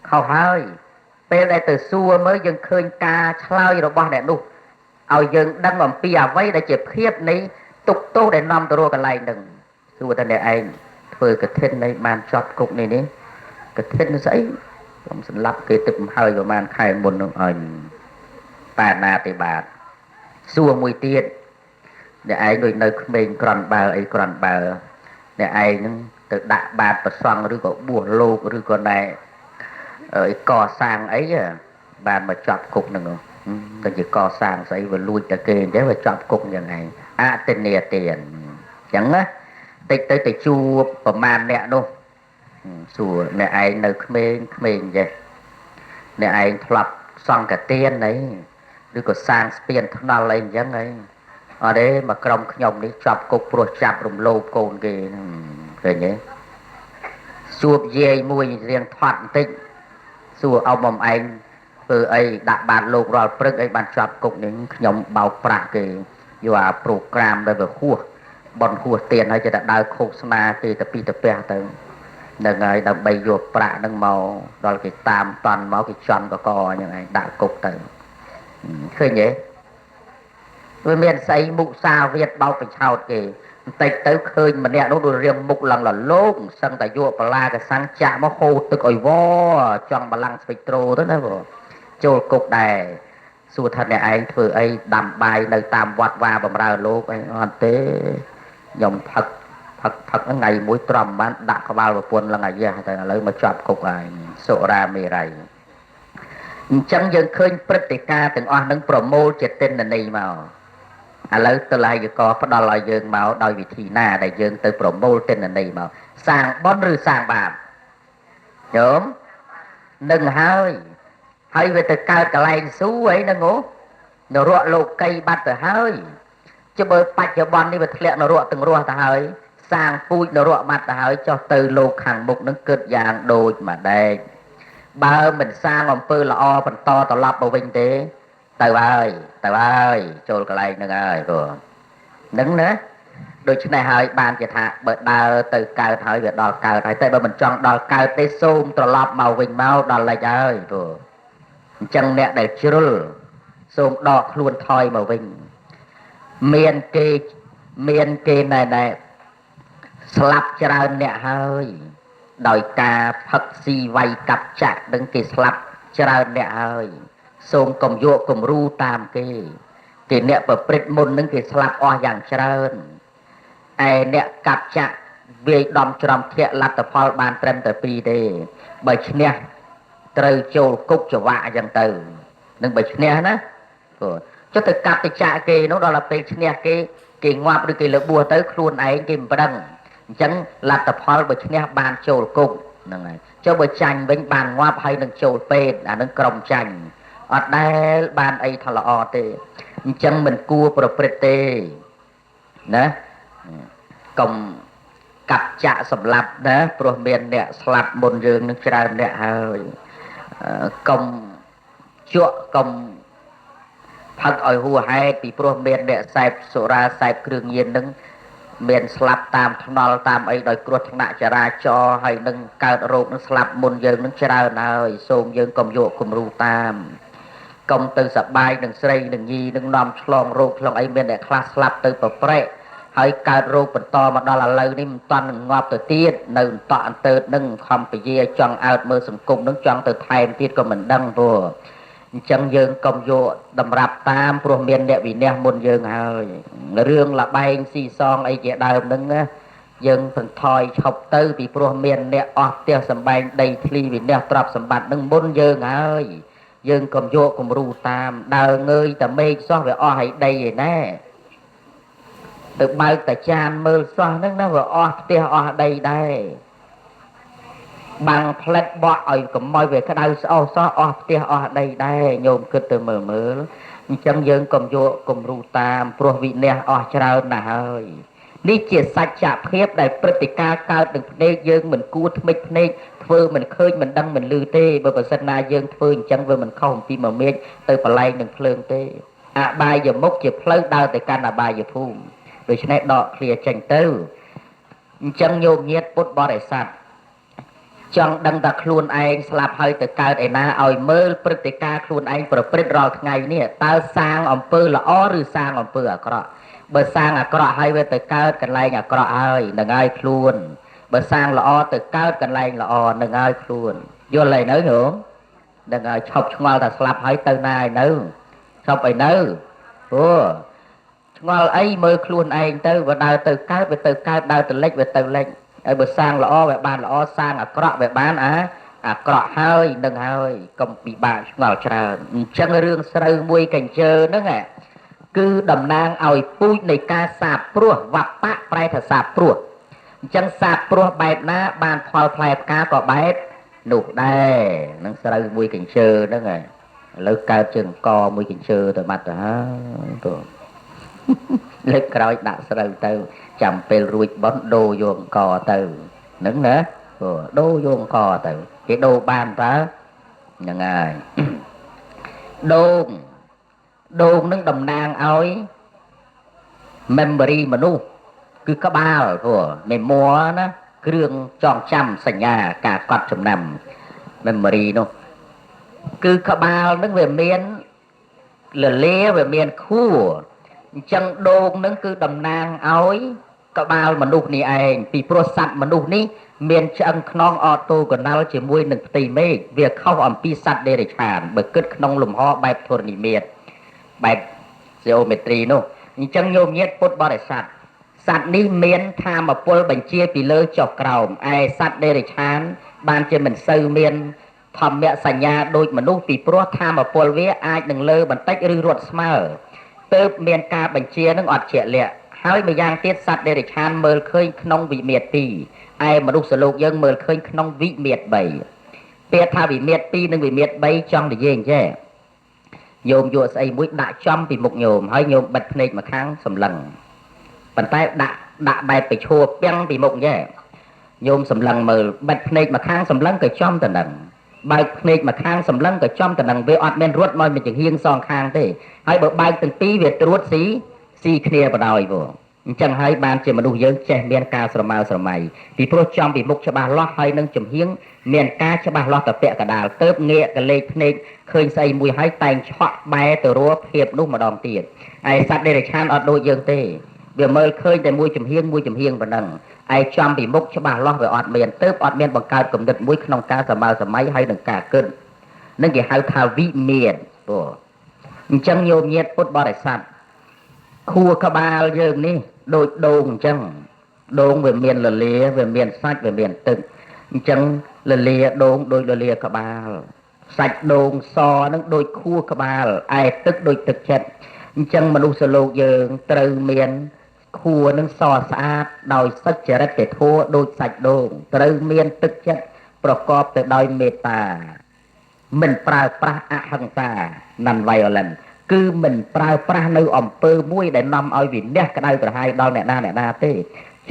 Speaker 1: ខុសហើយពេលដែលទៅសួរមើលយើងឃើញការឆ្លើយរបស់អ្នកនោះឲ្យយើងដឹងអំពីអ្វីដែលជាភាពនៃទុកទោសដែលនាំទៅរកកន្លែងនឹងសួរតែអ្នកឯងធ្វើកឋិននេះបានជាប់គុកនេះកឋិនស្អីខ្ញុំសម្លាប់គេទឹកមហើយប្រហែលខែមុននឹងឲ្យបាណាតិបាតសួរមួយទៀតអ្នកឯងដូចនៅក្មេងក្រន់បើអីក្រន់បើអ្នកឯងនឹងទៅដាក់បាតប្រសង់ឬក៏បួសលោកឬក៏ណែកសាងអីបានមកជាប់គុកនឹងតែជាកសាងស្អីវាលួចតែគេអញ្ចឹងវាជាប់គុកយ៉ាងឯងអតិនេទានអញ្ចឹងណាតិចទៅជួបប្រមាណអ្នកនោះសួរអ្នកឯងនៅក្មេងចេះអ្នកឯងធ្លាប់សង្កទានអីឬក៏សាងស្ពានថ្នល់អីអញ្ចឹងអីអត់ទេមកក្រុមខ្ញុំនេះជាប់គុកព្រោះចាប់រំលោភកូនគេឃើញទេសួរយាយមួយរៀងថត់បន្តិចសួរអោបំឯងធ្វើអីដាក់បាតលោករាល់ព្រឹកអីបានជាប់គុកនេះខ្ញុំបោកប្រាស់គេយកអាប្រូក្រាមដែលវាហួសបនហួសទៀនហើយចេះតែដើរខូបស្មាគេទៅពីទៅផ្ទះទៅនឹងហើយដើម្បីយកប្រាក់នឹងមកដល់គេតាមតន់មកគេជន់កកយ៉ាងឯងដាក់គុកទៅឃើញទេវាមានស្អីមុខសាវៀតបោកបញ្ឆោតគេបន្តិចទៅឃើញម្នាក់នោះដូចរៀងមុខឡើងលលោកសឹងតែយកបលាកសាំងចាក់មកហូរទឹកឲ្យវចង់បលាំងស្ពេកត្រូទៅណាបងចូលគុកដែរសួរថាអ្នកឯងធ្វើអីដាំបាយនៅតាមវត្តវាបំរើលោកអីអត់ទេខ្ញុំផឹកថ្ងៃមួយត្រំបានដាក់ក្បាលប្រពន្ធឡើងអាយ៉ាតែឥឡូវមកជាប់គុកហើយសុរាមេរ័យអញ្ចឹងយើងឃើញព្រឹត្តិការណ៍ទាំងអស់នឹងប្រមូលជាទិន្នន័យមកឥឡូវតឡាយកផ្ដល់ឲ្យយើងមកដោយវិធីណាដែលយើងទៅប្រមូលទិន្នន័យមកសាងបុណ្យឬសាងបាបញោមនឹងហើយវាទៅកើតកន្លែងសួរអីហ្នឹងនរកលោកីបាត់ទៅហើយជបើបច្ចុប្បន្ននេះវាធ្លាក់នរកទាំងរស់ទៅហើយសាងពូជនរកបាត់ទៅហើយចុះទៅលោកខាងមុខនឹងគិតយ៉ាងដូចម្ដេចបើមិនសាងអំពើល្អបន្តត្រឡប់មកវិញទេទៅហើយចូលកន្លែងហ្នឹងហើយព្រោះហ្នឹងណាដូច្នេះហើយបានជាថាបើដើរទៅកើតហើយវាដល់កើតហើយតែបើមិនចង់ដល់កើតទេសូមត្រឡប់មកវិញមកដល់លេចហើយព្រោះអញ្ចឹងអ្នកដែលជ្រុលសូមដកខ្លួនថយមកវិញមានគេណែស្លាប់ច្រើនអ្នកហើយដោយការផឹកស៊ីវាយកាប់ចាក់នឹងគេស្លាប់ច្រើនអ្នកហើយសូមកុំយកគំរូតាមគេអ្នកប្រព្រឹត្តមុននឹងគេស្លាប់អស់យ៉ាងច្រើនឯអ្នកកាប់ចាក់វាយដំច្រំធាក់លទ្ធផលបានត្រឹមតែ2ទេបើឈ្នះត្រូវចូលគុកច្រវាក់អញ្ចឹងទៅនឹងបើឈ្នះណា cho tới cặp thì chạ kì nó đó là về nè cái ngoạp được cái lỡ bùa tới khuôn ấy cái bằng chẳng là tập hoa bởi nè bàn chôl cùng cho bởi chanh với bàn ngoạp hay nâng chôl phê là nâng còng chanh ở đây bàn ấy thật là ọ tê chẳng mình cua bởi bật tê nè còng cặp chạ sầm lạp nè bởi miền nè sạp môn dương nâng trà nè hơi còng chuộng còng thật ở hùa hay bị pro miền nè sạp sổ ra sạp cường nhiên nâng miền sạp tam thằng tam ấy đòi cột thằng nạ chả ra cho hay nâng cao rộp nâng sạp môn dương nâng trà nè hơi xôn dương còng dụ cùng ru tam công từ sạp bài nâng srei nâng nhi nâng nòm chlong rộp chlong ấy miền nè khá sạp từ bờ prẹហើយកើតរោគបន្តមកដល់ឥឡូវនេះមិនតាន់ងាប់ទៅទៀតនៅតអន្តើតនឹងខំពជាចង់អើតមើលសង្គមនឹងចង់ទៅថែមទៀតក៏មិនដឹងព្រោះអញ្ចឹងយើងកុំយកតម្រាប់តាមព្រោះមានអ្នកវិន័យមុនយើងហើយរឿងលបែងស៊ីសងអីជាដើមហ្នឹងយើងបន្ថយឈប់ទៅពីព្រោះមានអ្នកអស់ផ្ទះសម្បែងដីធ្លីវិន័យទ្រព្យសម្បត្តិនឹងមុនយើងហើយយើងកុំយកគំរូតាមដើរងើយតែមេឃសោះវាអស់ឲ្យដីឯណាទៅបើកតាចានមើលសោះហ្នឹងណាវាអស់ផ្ទះអស់ដីដែរបាំងផ្លិតបក់ឲ្យកុំឲ្យវាក្តៅស្អុះសោះអស់ផ្ទះអស់ដីដែរញោមគិតទៅមើលអញ្ចឹងយើងកុំយកគំរូតាមព្រោះវិន័យអស់ច្រើនណាស់ហើយនេះជាសច្ចភាពដែលព្រឹត្តិការណ៍កើតនឹងភ្នែកយើងមិនគួរថ្មិចភ្នែកធ្វើមិនឃើញមិនដឹងមិនឮទេបើប្រសិនណាយើងធ្វើអញ្ចឹងវាមិនខុសអំពីមួយមេឃទៅបលែងនឹងភ្លើងទេអបាយមុខជាផ្លូវដើរទៅកាន់អបាយភូមិដូច្នេះដកឃ្លាចេញទៅអញ្ចឹងញោមញាតិពុទ្ធបរិស័ទចង់ដឹងថាខ្លួនឯងស្លាប់ហើយទៅកើតឯណាឲ្យមើលព្រឹត្តិការណ៍ខ្លួនឯងប្រព្រឹត្តរាល់ថ្ងៃនេះតើសាងអំពើល្អឬសាងអំពើអាក្រក់បើសាងអាក្រក់ហើយវាទៅកើតកន្លែងអាក្រក់ហើយនឹងហើយខ្លួនបើសាងល្អទៅកើតកន្លែងល្អនឹងហើយខ្លួនយល់ហើយនៅញោមនឹងហើយឈប់ឆ្ងល់ថាស្លាប់ហើយទៅណាហើយនៅឈប់ឲ្យនៅអូឆ្ងល់អីមើលខ្លួនឯងទៅវាដើរទៅកើតវាទៅកើតដើរទៅលិចវាទៅលិចហើយបើសាងល្អវាបានល្អសាងអាក្រក់វាបានអាក្រក់ហើយនឹងហើយកុំពិបាកឆ្ងល់ច្រើនអញ្ចឹងរឿងស្រូវមួយកញ្ជើហ្នឹងគឺតំណាងឲ្យពូជនៃការសាបព្រោះវបៈប្រែថាសាបព្រោះអញ្ចឹងសាបព្រោះបែបណាបានផលផ្លែផ្កាក៏បែបនោះដែរនឹងស្រូវមួយកញ្ជើហ្នឹងឥឡូវកើតជើងកមួយកញ្ជើទៅបាត់ទៅហើយព្រោះលើកក្រោយដាក់ស្រូវទៅចាំពេលរួចបន់ដូរយកអង្គទៅហ្នឹងណាដូរយកអង្គទៅគេដូរបានតើហ្នឹងហើយដូងនឹងតំណាងឲ្យ memory មនុស្សគឺក្បាលព្រោះ memory ណាគ្រឿងចងចាំសញ្ញាការកត់ចំណាំ memory នោះគឺក្បាលនឹងវាមានលលាវាមានខួរអញ្ចឹងដូងនឹងគឺតំណាងឲ្យក្បាលមនុស្សនេះឯងពីព្រោះសត្វមនុស្សនេះមានឆ្អឹងខ្នងអតូកណាល់ជាមួយនឹងផ្ទៃមេឃវាខុសអំពីសត្វដេរិឆានបើគិតក្នុងលំហបែបធរណីមាត្របែប geometry នោះអញ្ចឹងញោមញាតិពុទ្ធបរិស័ទសត្វនេះមានធម្មពលបញ្ជាពីលើចុះក្រោមឯសត្វដេរិឆានបានជាមិនសូវមានធម្មសញ្ញាដូចមនុស្សពីព្រោះធម្មពលវាអាចនឹងលើបន្តិចឬរត់ស្មើទើបមានការបញ្ជានឹងអត់ជាក់លាក់ហើយម្យ៉ាងទៀតសត្វដេរិឆានមើលឃើញក្នុងវិមាត្រ2ឯមនុស្សលោកយើងមើលឃើញក្នុងវិមាត្រ3ពេលថាវិមាត្រ2និងវិមាត្រ3ចង់និយាយអញ្ចឹងញោមយកស្អីមួយដាក់ចំពីមុខញោមហើយញោមបិទភ្នែកម្ខាងសម្លឹងប៉ុន្តែដាក់បែបប្រឈួរពាំងពីមុខអញ្ចឹងញោមសម្លឹងមើលបិទភ្នែកម្ខាងសម្លឹងក៏ចំទៅនឹងបើកភ្នែកម្ខាងសម្លឹងក៏ចំទៅនឹងវាអត់មានរត់មកមួយចង្ហៀងសងខាងទេហើយបើបើកទាំងពីរវាត្រួតស៊ីគ្នាបដ ாய் បងអញ្ចឹងហើយបានជាមនុស្សយើងចេះមានការស្រមើស្រមៃពីព្រោះចំពីមុខច្បាស់លាស់ហើយនឹងចំហៀងមានការច្បាស់លាស់តពាក់កដាលទៅងាកកលេចភ្នែកឃើញស្អីមួយហើយតែងឆក់បែរទៅរកភាពនោះម្ដងទៀតឯសត្វដេរិឆានអត់ដូចយើងទេវាមើលឃើញតែមួយចំហៀងប៉ុណ្ណឹងឯចំពីមុខច្បាស់លាស់វាអត់មានទៅអត់មានបង្កើតគំនិតមួយក្នុងការស្រមើស្រមៃហើយនឹងការគិតនឹងគេហៅថាវិមានព្រោះអញ្ចឹងញោមញាតិពុទ្ធបរិស័ទខួរក្បាលយើងនេះដូចដូងអញ្ចឹងដូងវាមានលលាវាមានសាច់វាមានទឹកអញ្ចឹងលលាដូងដូចលលាក្បាល សាច់ដូងសនឹងដូចខួរក្បាលឯទឹកដូចទឹកចិត្តអញ្ចឹងមនុស្សលោកយើងត្រូវមានខួរនឹងសស្អាតដោយសុចរិតធម៌ដូចសាច់ដូងត្រូវមានទឹកចិត្តប្រកបទៅដោយមេត្តាមិនប្រើប្រាស់អហិង្សា non violence គឺមិនប្រើប្រាស់នៅអំពើមួយដែលនាំឲ្យវិនាសក្តៅក្រហាយដល់អ្នកណាទេ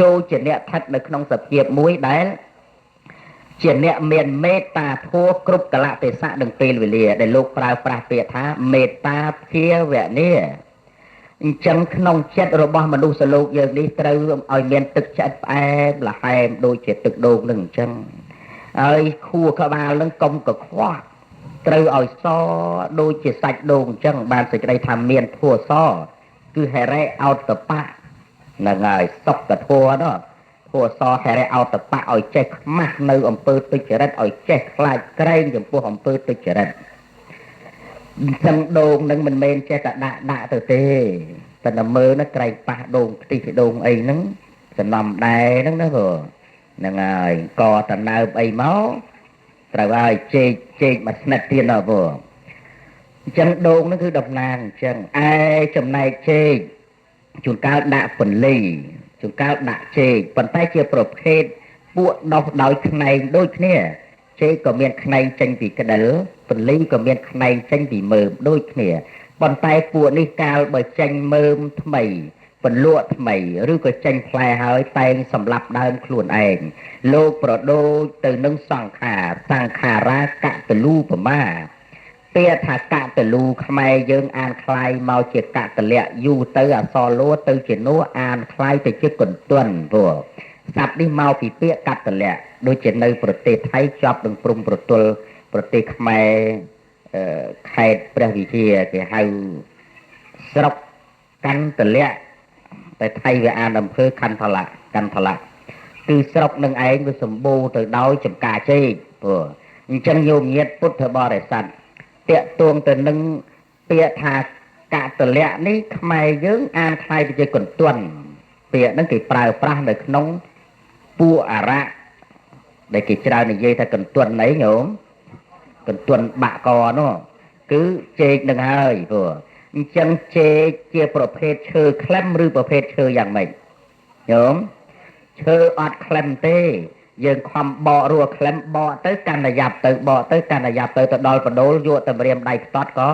Speaker 1: ចូលជាអ្នកស្ថិតនៅក្នុងសភាពមួយដែលជាអ្នកមានមេត្តាធម៌គ្រប់កលៈទេសៈនិងពេលវេលាដែលលោកប្រើប្រាស់ពាក្យថាមេត្តាភាវនាអញ្ចឹងក្នុងចិត្តរបស់មនុស្សលោកយើងនេះត្រូវឲ្យមានទឹកចិត្តផ្អែមល្ហែមដូចជាទឹកដូងនឹងអញ្ចឹងហើយខួរក្បាលនឹងកុំកខ្វក់ត្រូវឲ្យសដូចជាសាច់ដូងអញ្ចឹងបានសេចក្តីថាមានធัวសគឺហេរេអោតបៈហ្នឹងហើយសុខធัวនោះធัวសហេរេអោតបៈឲ្យចេះខ្មាស់នៅអំពើទុច្ចរិតឲ្យចេះខ្លាចក្រែងចំពោះអំពើទុច្ចរិតអញ្ចឹងដូងនឹងមិនមែនចេះតែដាក់ទៅទេតែតែមើលណាក្រែងប៉ះដូងខ្ទិះដូងអីហ្នឹងសំណំដែរហ្នឹងណាព្រោះហ្នឹងហើយកតណើបអីមកត្រូវហើយចេកមួយស្និតទៀតណាព្រោះអញ្ចឹងដូងហ្នឹងគឺតំណាងអញ្ចឹងឯចំណែកចេកជួនកាលដាក់ពន្លីជួនកាលដាក់ចេកប៉ុន្តែជាប្រភេទពួកដោះដោយខ្នែងដូចគ្នាចេកក៏មានខ្នែងចេញពីក្តិលពន្លីក៏មានខ្នែងចេញពីមើមដូចគ្នាប៉ុន្តែពួកនេះកាលបើចេញមើមថ្មីពន្លក់ថ្មីឬក៏ចេញផ្លែហើយតែងសម្លាប់ដើមខ្លួនឯងលោកប្រដូចទៅនឹងសង្ខារាកតលូបមាពាក្យថាកតលូខ្មែរយើងអានคล้ายមកជាកតលៈយូរទៅអសរលួទៅជានោះអានคล้ายទៅជាកន្ទន់ព្រោះសត្វនេះមកពីពាក្យកតលៈដូចជានៅប្រទេសថៃជាប់នឹងព្រំប្រទល់ប្រទេសខ្មែរខេត្តព្រះវិហារគេហៅស្រុកកន្តលៈតែថៃវាអានអំភើកន្ធលៈគឺស្រុកនឹងឯងវាសម្បូរទៅដោយចម្ការចេកព្រោះអញ្ចឹងញោមញាតពុទ្ធបរិស័ទតាក់ទងទៅនឹងពាក្យថាកតលៈនេះខ្មែរយើងអានคล้ายទៅជាកន្ទន់ពាក្យហ្នឹងគេប្រើប្រាស់នៅក្នុងពួកអារៈដែលគេច្រើននិយាយថាកន្ទន់អីញោមកន្ទន់បាក់កនោះគឺចេកនឹងហើយព្រោះអញ្ចឹងចេកជាប្រភេទឈើក្លិមឬប្រភេទឈើយ៉ាងម៉េចញោមឈើអត់ក្លិមទេយើងខំបករស់ក្លិមបកទៅកាន់តែយ៉ាប់ទៅបកទៅកាន់តែយ៉ាប់ទៅដល់បដូលយកទៅរៀមដៃផ្ទាត់ក៏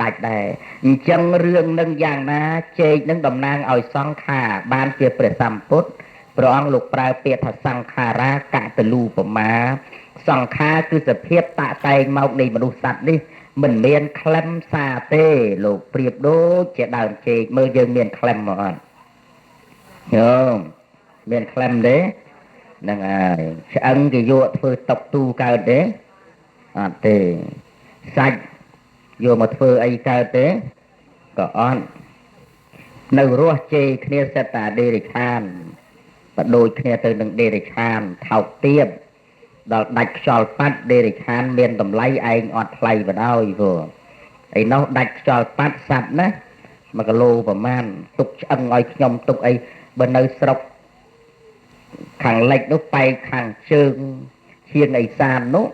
Speaker 1: ដាច់ដែរអញ្ចឹងរឿងនឹងយ៉ាងណាចេកនឹងតំណាងឲ្យសង្ខារបានជាព្រះសម្ពុទ្ធព្រះអង្គលោកប្រើពាក្យថាសង្ខារាកតលូបមាសង្ខារគឺសភាពតាក់តែងមកនៃមនុស្សសត្វនេះមិនមានក្លិមសាទេលោកប្រៀបដូចជាដើមចេកមើលយើងមានក្លិមមកអត់ញោមមានក្លិមទេហ្នឹងហើយឆ្អឹងគេយកធ្វើតុកទូកើតទេអត់ទេសាច់យកមកធ្វើអីកើតទេក៏អត់នៅរស់ជេរគ្នាសិតតាដេរិឆានបដូចគ្នាទៅនឹងដេរិឆានថោកទាបដល់ដាច់ខ្យល់ប៉ាត់ដេរិឆានមានតម្លៃឯងអត់ថ្លៃបណ្ដោយព្រោះឯនោះដាច់ខ្យល់ប៉ាត់សัตว์ណា1គីឡូប្រមាណទុកឆ្អឹងឲ្យខ្ញុំទុកអីបើនៅស្រុកខាងលិចនោះបែកខាងជើងឈៀងអេសាននោះ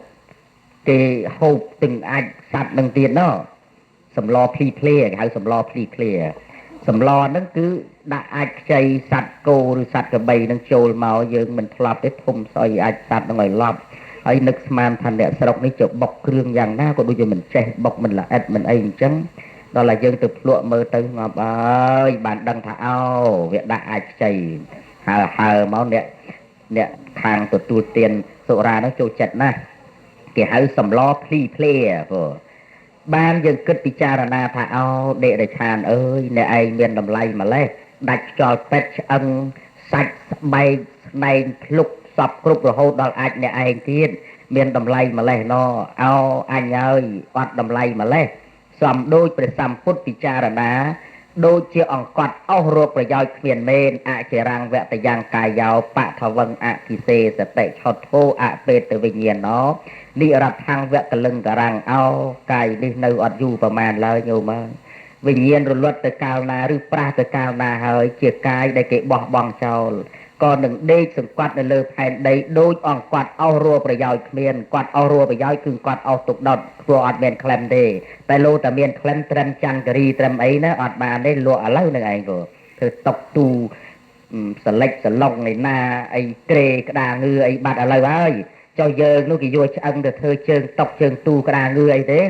Speaker 1: គេហូបទាំងអាចសัตว์នឹងទៀតណោះសម្លភ្លីភ្លាគេហៅសម្លភ្លីភ្លាសម្លហ្នឹងគឺដាក់អាចខ្ចីសัตว์គោឬសัตว์ក្របីនឹងចូលមកយើងមិនធ្លាប់ទេធំស្អុយអាចសัตว์នឹងឲ្យឡប់ហើយនឹកស្មានថាអ្នកស្រុកនេះចុះបុកគ្រឿងយ៉ាងណាក៏ដូចជាមិនចេះបុកមិនល្អិតមិនអីអញ្ចឹងដល់តែយើងទៅភ្លក់មើលទៅងាប់អើយបានដឹងថាអូវាដាក់អាចខ្ចីហើមកអ្នកខាងទទួលទានសុរានោះចូលចិត្តណាស់គេហៅសម្លភ្លីភ្លាព្រោះបានយើងគិតពិចារណាថាអូដេរិឆានអើយអ្នកឯងមានតម្លៃម្លេះដាច់ខ្យល់ពេទ្យឆ្អឹងសាច់ស្បែកស្នែងភ្លុកសពគ្រប់រហូតដល់អាចអ្នកឯងទៀតមានតម្លៃម្លេះណោអោអញហើយអត់តម្លៃម្លេះសំដូចព្រះសម្ពុទ្ធពិចារណាដូចជាអង្កត់អស់រោគប្រយោជន៍គ្មានមែនអចិរាំងវតយ៉ាងកាយោបថវឹងអភិសេសតិឆតធោអបេតវិញ្ញាណោនិរដ្ឋังវកលឹងករាំងអោកាយនេះនៅអត់យូរប្រមាណឡើយញោមវិញ្ញាណរលត់ទៅកាលណាឬប្រះទៅកាលណាហើយជាកាយដែលគេបោះបង់ចោល ក៏នឹងដេកសង្កត់នៅលើផែនដីដូចអង្គគាត់អស់រួប្រយោជន៍គ្មានគាត់អស់រួប្រយោជន៍គឺគាត់អស់ទុកដុតព្រោះអត់មានក្លិមទេតែលោកតែមានក្លិមត្រឹមចន្ទរីត្រឹមអីណាអត់បានទេលក់ឥឡូវនឹងឯងក៏ធ្វើតុកទូសលិចសឡុងឯណាអីក្រេក្តាងឿអីបាត់ឥឡូវហើយចុះយើងនោះគេយកឆ្អឹងទៅធ្វើជើងតុកជើងទូក្តាងឿអីទេ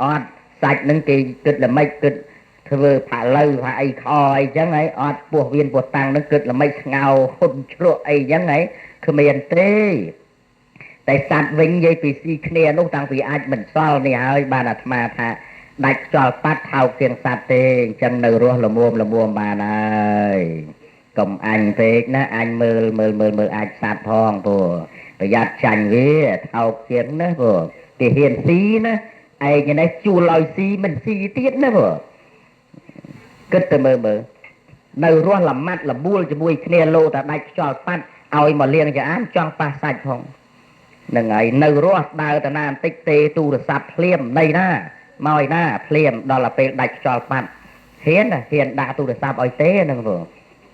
Speaker 1: អត់សាច់នឹងគេគិតល្មិចគិតធ្វើផាឡូវផាអីខអីចឹងហើយអត់ពោះវៀនពោះតាំងនឹងគិតល្មិចស្ងោហ៊ុនជ្រក់អីចឹងហើយគ្មានទេតែសត្វវិញនិយាយពីស៊ីគ្នានោះតាំងពីអាចមិនសល់នេះហើយបានអាត្មាថាដាច់ខ្យល់ប៉ាត់ថោកជាងសត្វទេអញ្ចឹងនៅរស់ល្មមបានហើយកុំអញពេកណាអញមើលអាចសត្វផងព្រោះប្រយ័ត្នចាញ់វាថោកជាងណាព្រោះគេហ៊ានស៊ីណាឯងនេះជួលឲ្យស៊ីមិនស៊ីទៀតណាព្រោះគិតទៅមើលនៅរស់ល្មាត់លបួលជាមួយគ្នាលោតែដាច់ខ្យល់ប៉ាត់ឲ្យមកលៀងចាអានចង់ប៉ះសាច់ផងនឹងហើយនៅរស់ដើរតាណាបន្តិចទេទូរស័ព្ទភ្លាមនៃណាមកឯណាភ្លាមដល់ពេលដាច់ខ្យល់ប៉ាត់ហ៊ានដាក់ទូរស័ព្ទឲ្យទេហ្នឹងព្រោះ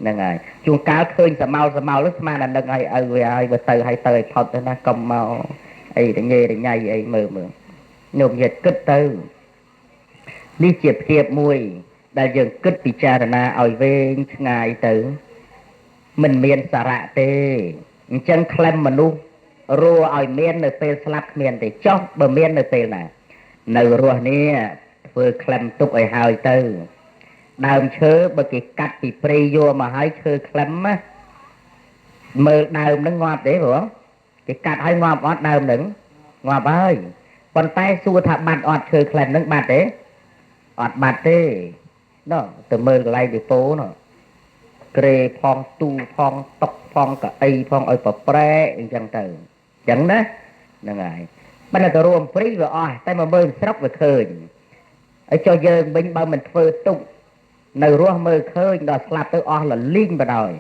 Speaker 1: ហ្នឹងហើយជួនកាលឃើញសមោលស្មានតែនឹងឲ្យឪវាឲ្យបើទៅឲ្យផុតទៅណាកុំមកអីរញ៉េអីមើលញោមញាតគិតទៅនេះជាភាពមួយដែលយើងគិតពិចារណាឲ្យវែងឆ្ងាយទៅមិនមានសារៈទេអញ្ចឹងក្លិមមនុស្សរੂឲ្យមាននៅពេលស្លាប់គ្មានទេចុះបើមាននៅពេលណានៅរស់នេះធ្វើក្លិមទុកឲ្យហើយទៅដើមឈើបើគេកាត់ពីព្រៃយកមកឲ្យឈើក្លិមណាមើលដើមនឹងងាប់ទេព្រោះគេកាត់ឲ្យងាប់អត់ដើមនឹងងាប់ហើយប៉ុន្តែសួរថាបាត់អត់ឈើក្លិមនឹងបាត់ទេអត់បាត់ទេនោះទៅមើលកន្លែងពីពោនោះក្រេផងទូផងតុកផងកៅអីផងឲ្យប្រប្រែអញ្ចឹងទៅអញ្ចឹងណាហ្នឹងហើយមិនទៅរួមព្រីវាអស់តែមកមើលស្រុកវាឃើញឲ្យចុះយើងវិញបើមិនធ្វើទុកនៅរស់មើលឃើញដល់ស្លាប់ទៅអស់លលីងបដ ாய்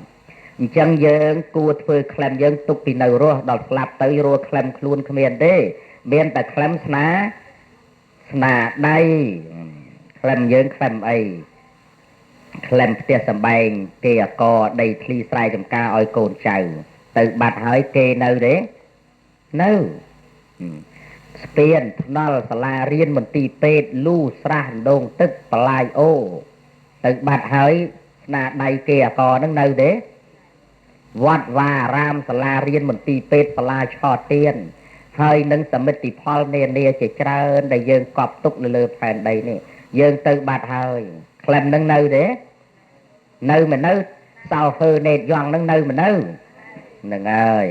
Speaker 1: អញ្ចឹងយើងគួរធ្វើក្លិមយើងទុកពីនៅរស់ដល់ស្លាប់ទៅរੂក្លិមខ្លួនគ្មានទេមានតែក្លិមស្នាដៃក្លិមយើងក្លិមអីក្លិមផ្ទះសម្បែងគេអកដីធ្លីស្រែចម្ការឲ្យកូនចៅទៅបាត់ហើយគេនៅទេនៅស្ពានថ្នល់សាលារៀនមន្ទីរពេទ្យលូស្រះដងទឹកបលាយអូទៅបាត់ហើយស្នាដៃគេអកនឹងនៅទេវត្តវាអារាមសាលារៀនមន្ទីរពេទ្យបលាឆោទៀនហើយនឹងសមិទ្ធផលនានាជាច្រើនដែលយើងកប់ទុកនៅលើផែនដីនេះយើងទៅបាត់ហើយក្លិមនឹងនៅទេនៅមិននៅសៅហើណេតយ៉ងនឹងនៅមិននៅហ្នឹងហើយ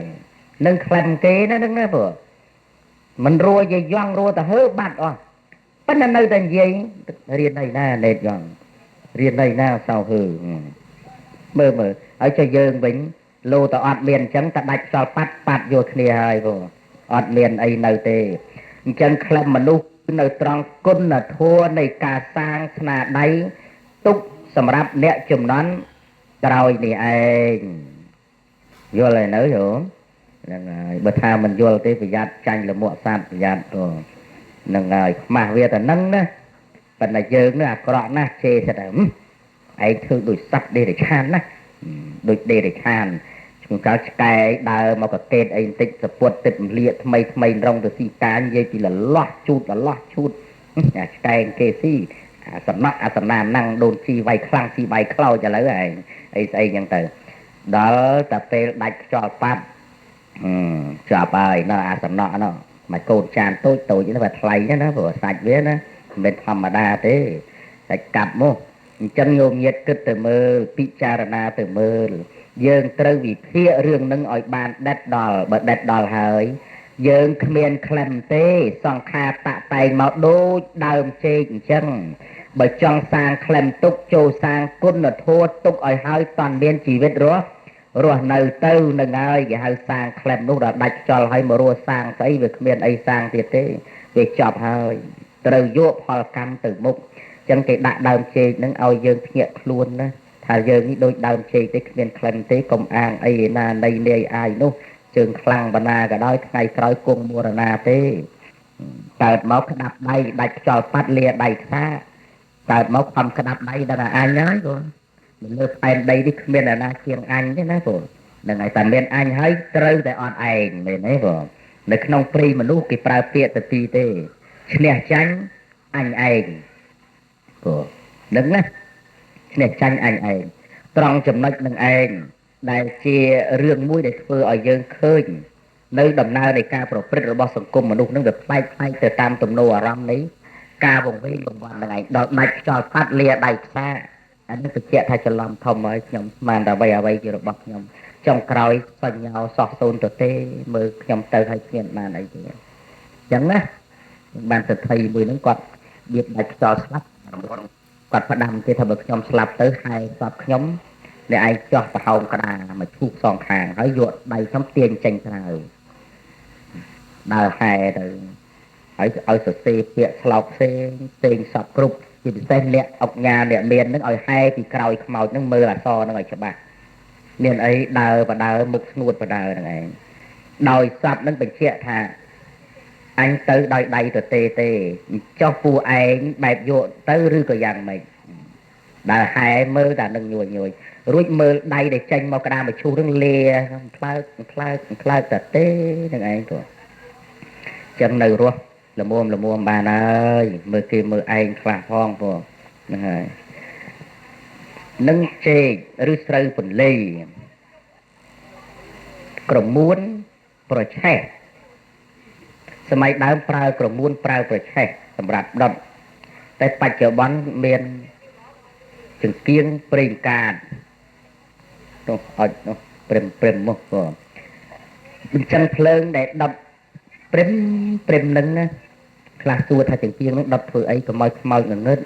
Speaker 1: នឹងក្លិមគេណាហ្នឹងណាព្រោះមិនរួយយ៉ងរួទៅហើបាត់អស់ប៉ុន្តែនៅតែនិយាយរៀនអីណាណេតយ៉ងរៀនអីណាសៅហើមើលហើយចុះយើងវិញលោទៅអត់មានអញ្ចឹងតែដាច់ខ្យល់ប៉ាត់យកគ្នាហើយព្រោះអត់មានអីនៅទេអញ្ចឹងក្លិមមនុស្សនៅត្រង់គុណធម៌នៃការសាងស្នាដៃទុកសម្រាប់អ្នកចំនួនក្រោយនេះឯងយល់ហើយនៅយោហ្នឹងហើយបើថាមិនយល់ទេប្រយ័ត្នចាញ់លមួកសត្វប្រយ័ត្នទៅហ្នឹងហើយខ្មាស់វាតែហ្នឹងណាប៉ុន្តែយើងនេះអាក្រក់ណាស់ជេរសិតឯងធ្វើដូចសត្វដេរឆានណាដូចដេរឆានជួនកាលឆ្កែដើរមកកកេតអីបន្តិចសពុតទឹកមលៀកថ្មីរងទៅស៊ីកានិយាយពីលលាស់ជូតអាឆ្កែគេស៊ីសំណក់អាសនាណាំងដូនជីវាយខ្លាំងជីវាយខ្លោចឥឡូវឯងអីស្អីចឹងទៅដល់តែពេលដាច់ខ្យល់ប៉ាត់ចាប់ហើយនៅអាសំណក់នោះមកកូនចានតូចនេះវាថ្លៃណាព្រោះសាច់វាណាមិនមែនធម្មតាទេសាច់កាប់មកអញ្ចឹងញោមញាតគិតទៅមើលពិចារណាទៅមើលយើងត្រូវវិភាគរឿងនឹងឲ្យបានដិតដល់បើដិតដល់ហើយយើងគ្មានក្លិមទេសង្ខារតាក់តែងមកដូចដើមចេកអញ្ចឹងបើចង់សាងក្លិមទុកចូលសាងគុណធម៌ទុកឲ្យហើយតន់មានជីវិតរស់នៅទៅនឹងហើយគេហៅសាងក្លិមនោះដល់ដាច់ខ្យល់ហើយមករស់សាងស្អីវាគ្មានអីសាងទៀតទេវាចប់ហើយត្រូវយកផលកម្មទៅមុខអញ្ចឹងគេដាក់ដើមចេកនឹងឲ្យយើងភ្ញាក់ខ្លួនណាថាយើងនេះដូចដើមចេកទេគ្មានក្លិមទេកុំអាងអីណានៃនាយអាយនោះជើងខ្លាំងបណ្ណាក៏ដោយថ្ងៃក្រោយគង់មរណាទេកើតមកក្តាប់ដៃដាច់ខ្យល់ប៉ាត់លាដៃខ្សាកើតមកខំក្តាប់ដៃដល់អញហើយគាត់នៅលើផែនដីនេះគ្មានអ្នកណាជាងអញទេណាគាត់ នឹងហើយតែមានអញហើយត្រូវតែអត់ឯងមែនទេបងនៅក្នុងព្រៃមនុស្សគេប្រើពាក្យទៅទីទេឈ្នះចាញ់អញឯងបងនឹងណាឈ្នះចាញ់អញឯងត្រង់ចំណុចនឹងឯងដែលជារឿងមួយដែលធ្វើឲ្យយើងឃើញនៅដំណើរនៃការប្រព្រឹត្តរបស់សង្គមមនុស្សនឹងវាផ្លែកទៅតាមទំនោរអារម្មណ៍នេះការវង្វេងវង្វាន់នឹងឯងដល់ដាច់ខ្យល់ផាត់លាដៃខ្សាអានេះបញ្ជាក់ថាច្រឡំធំហើយខ្ញុំស្មានតែអ្វីជារបស់ខ្ញុំចុងក្រោយសញ្ញោសោះសូនទៅទេមើលខ្ញុំទៅឲ្យគ្មានបានអីទេអញ្ចឹងណាបានសទ្ធិមួយហ្នឹងគាត់បៀបដាច់ខ្យល់ស្លាប់គាត់ផ្ដាំគេថាបើខ្ញុំស្លាប់ទៅហើយស្លាប់ខ្ញុំអ្នកឯងចោះប្រហោងក្តារមកឈូសសងខាងហើយយកដៃខ្ញុំទាញចេញក្រៅដើរហែទៅហើយឲ្យសរសេរពាក្យស្លោកផ្សេងសពគ្រប់ជាពិសេសអ្នកអុកញ៉ាអ្នកមាននឹងឲ្យហែពីក្រោយខ្មោចនឹងមើលអក្សរនឹងឲ្យច្បាស់មានអីដើរបដើមុខស្ងួតបដើនឹងឯងដោយសពនឹងបញ្ជាក់ថាអញទៅដោយដៃទៅទេចុះពួកឯងបែបយកទៅឬក៏យ៉ាងម៉េចដើរហែមើលតែនឹងញួយរួចមើលដៃដែលចេញមកក្តារមកឈូសនឹងលាផ្លើកតែទេនឹងឯងទៅចឹងនៅរស់ល្មមបានហើយមើលគេមើលឯងខ្លះផងព្រោះហ្នឹងហើយនឹងចេកឬស្រូវពន្លៃក្រមួនប្រឆេះសម័យដើមប្រើក្រមួនប្រើប្រឆេះសម្រាប់ដុតតែបច្ចុប្បន្នមានចង្គៀងប្រេងកាតទៅអត់ព្រឹមមកបងអញ្ចឹងភ្លើងដែលដុតព្រឹមនឹងណាខ្លះសួរថាចង្គៀងនឹងដុតធ្វើអីកុំឲ្យខ្មោចងឹត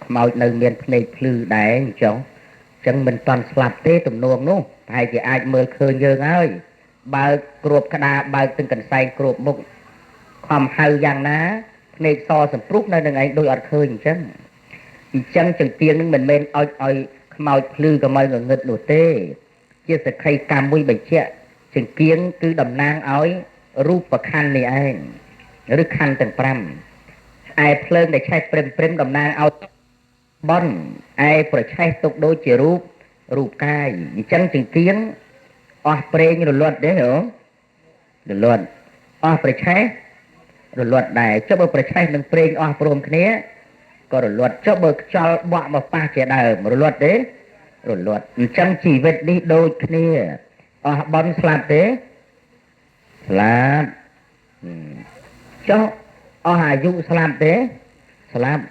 Speaker 1: ខ្មោចនៅមានភ្នែកភ្លឺដែរអញ្ចឹងមិនតាន់ស្លាប់ទេទំនងនោះប្រហែលជាអាចមើលឃើញយើងហើយបើកគ្របក្តារបើកទាំងកន្សែងគ្របមុខខំហៅយ៉ាងណាភ្នែកសសំព្រុះនៅនឹងឯងដូចអត់ឃើញអញ្ចឹងចង្គៀងនឹងមិនមែនឲ្យខ្មោចភ្លឺកុំឲ្យងឹតនោះទេជាសក្ខីកម្មមួយបញ្ជាក់ចង្គៀងគឺតំណាងឲ្យរូបខណ្ឌនេះឯងឬខណ្ឌទាំង5ឯភ្លើងដែលឆេះព្រឹមតំណាងឲ្យបនឯប្រឆេះទុកដូចជារូបកាយអញ្ចឹងចង្គៀងអស់ប្រេងរលត់ទេហ៎រលត់អស់ប្រឆេះរលត់ដែរចុះបើប្រឆេះនឹងប្រេងអស់ព្រមគ្នាក៏រលត់ចុះបើខ្យល់បក់មកប៉ះជាដើមរលត់ទេរលត់អញ្ចឹងជីវិតនេះដូចគ្នាអស់បនស្លាប់ទេស្លាប់ចុះអស់អាយុស្លាប់ទេស្លាប់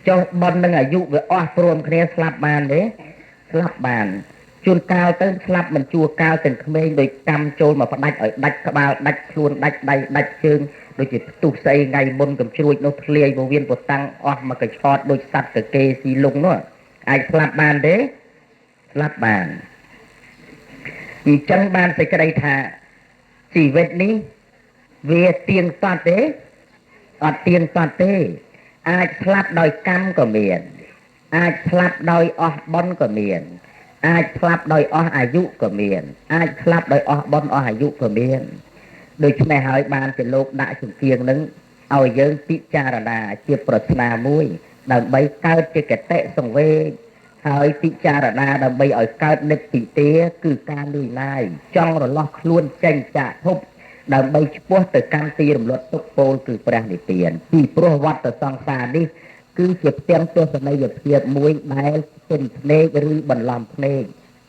Speaker 1: ចុះបននឹងអាយុវាអស់ព្រមគ្នាស្លាប់បានទេស្លាប់បានជួនកាលទៅស្លាប់មិនជួកាលទាំងក្មេងដោយកម្មចូលមកផ្ដាច់ឲ្យដាច់ក្បាលដាច់ខ្លួនដាច់ដៃដាច់ជើងដូចជាផ្ទុះស្អីថ្ងៃមុនកំជ្រួចនោះធ្លាយមកវៀនពតាំងអស់មកកញ្ឆោតដូចសត្វកកេស៊ីលងនោះអាចស្លាប់បានទេស្លាប់បានអញ្ចឹងបានសេចក្តីថាជីវិតនេះវាទៀងទាត់ទេអត់ទៀងទាត់ទេអាចស្លាប់ដោយកម្មក៏មានអាចស្លាប់ដោយអស់បុណ្យក៏មានអាចស្លាប់ដោយអស់អាយុក៏មានអាចស្លាប់ដោយអស់បុណ្យអស់អាយុក៏មានដូច្នេះហើយបានជាលោកដាក់ចង្គៀងនឹងឲ្យយើងពិចារណាជាប្រស្នាមួយដើម្បីកើតជាកតិសង្វេគហើយពិចារណាដើម្បីឲ្យកើតនិព្វាទាគឺការលួយឡាយចង់រលាស់ខ្លួនចេញចាកភពដើម្បីឆ្ពោះទៅកាន់ទីរំលត់ទុក្ខពោលគឺព្រះនិព្វានពីព្រោះវដ្តសង្សារនេះគឺជាផ្ទាំងទស្សនីយភាពមួយដែលពេញភ្នែកឬបន្លំភ្នែក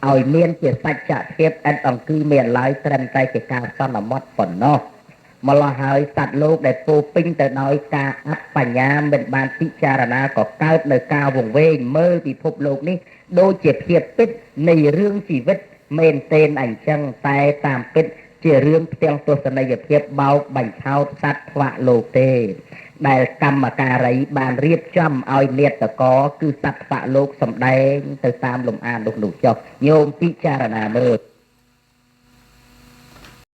Speaker 1: ឲ្យមានជាសច្ចភាពឥតអង្គឺមានឡើយត្រឹមតែជាការសន្មត់ប៉ុណ្ណោះម្ល៉េះហើយសត្វលោកដែលពោពេញទៅដោយការអបញ្ញាមិនបានពិចារណាក៏កើតនៅការវង្វេងមើលពិភពលោកនេះដូចជាភាពពិតនៃរឿងជីវិតមែនទែនអញ្ចឹងតែតាមពិតជារឿងផ្ទាំងទស្សនីយភាពបោកបញ្ឆោតសត្វថ្វាក់លោកទេដែលកម្មការីបានរៀបចំឲ្យនេតកគឺសត្វថ្វាក់លោកសម្ដែងទៅតាមលំអាននោះចុះញោមពិចារណាមើល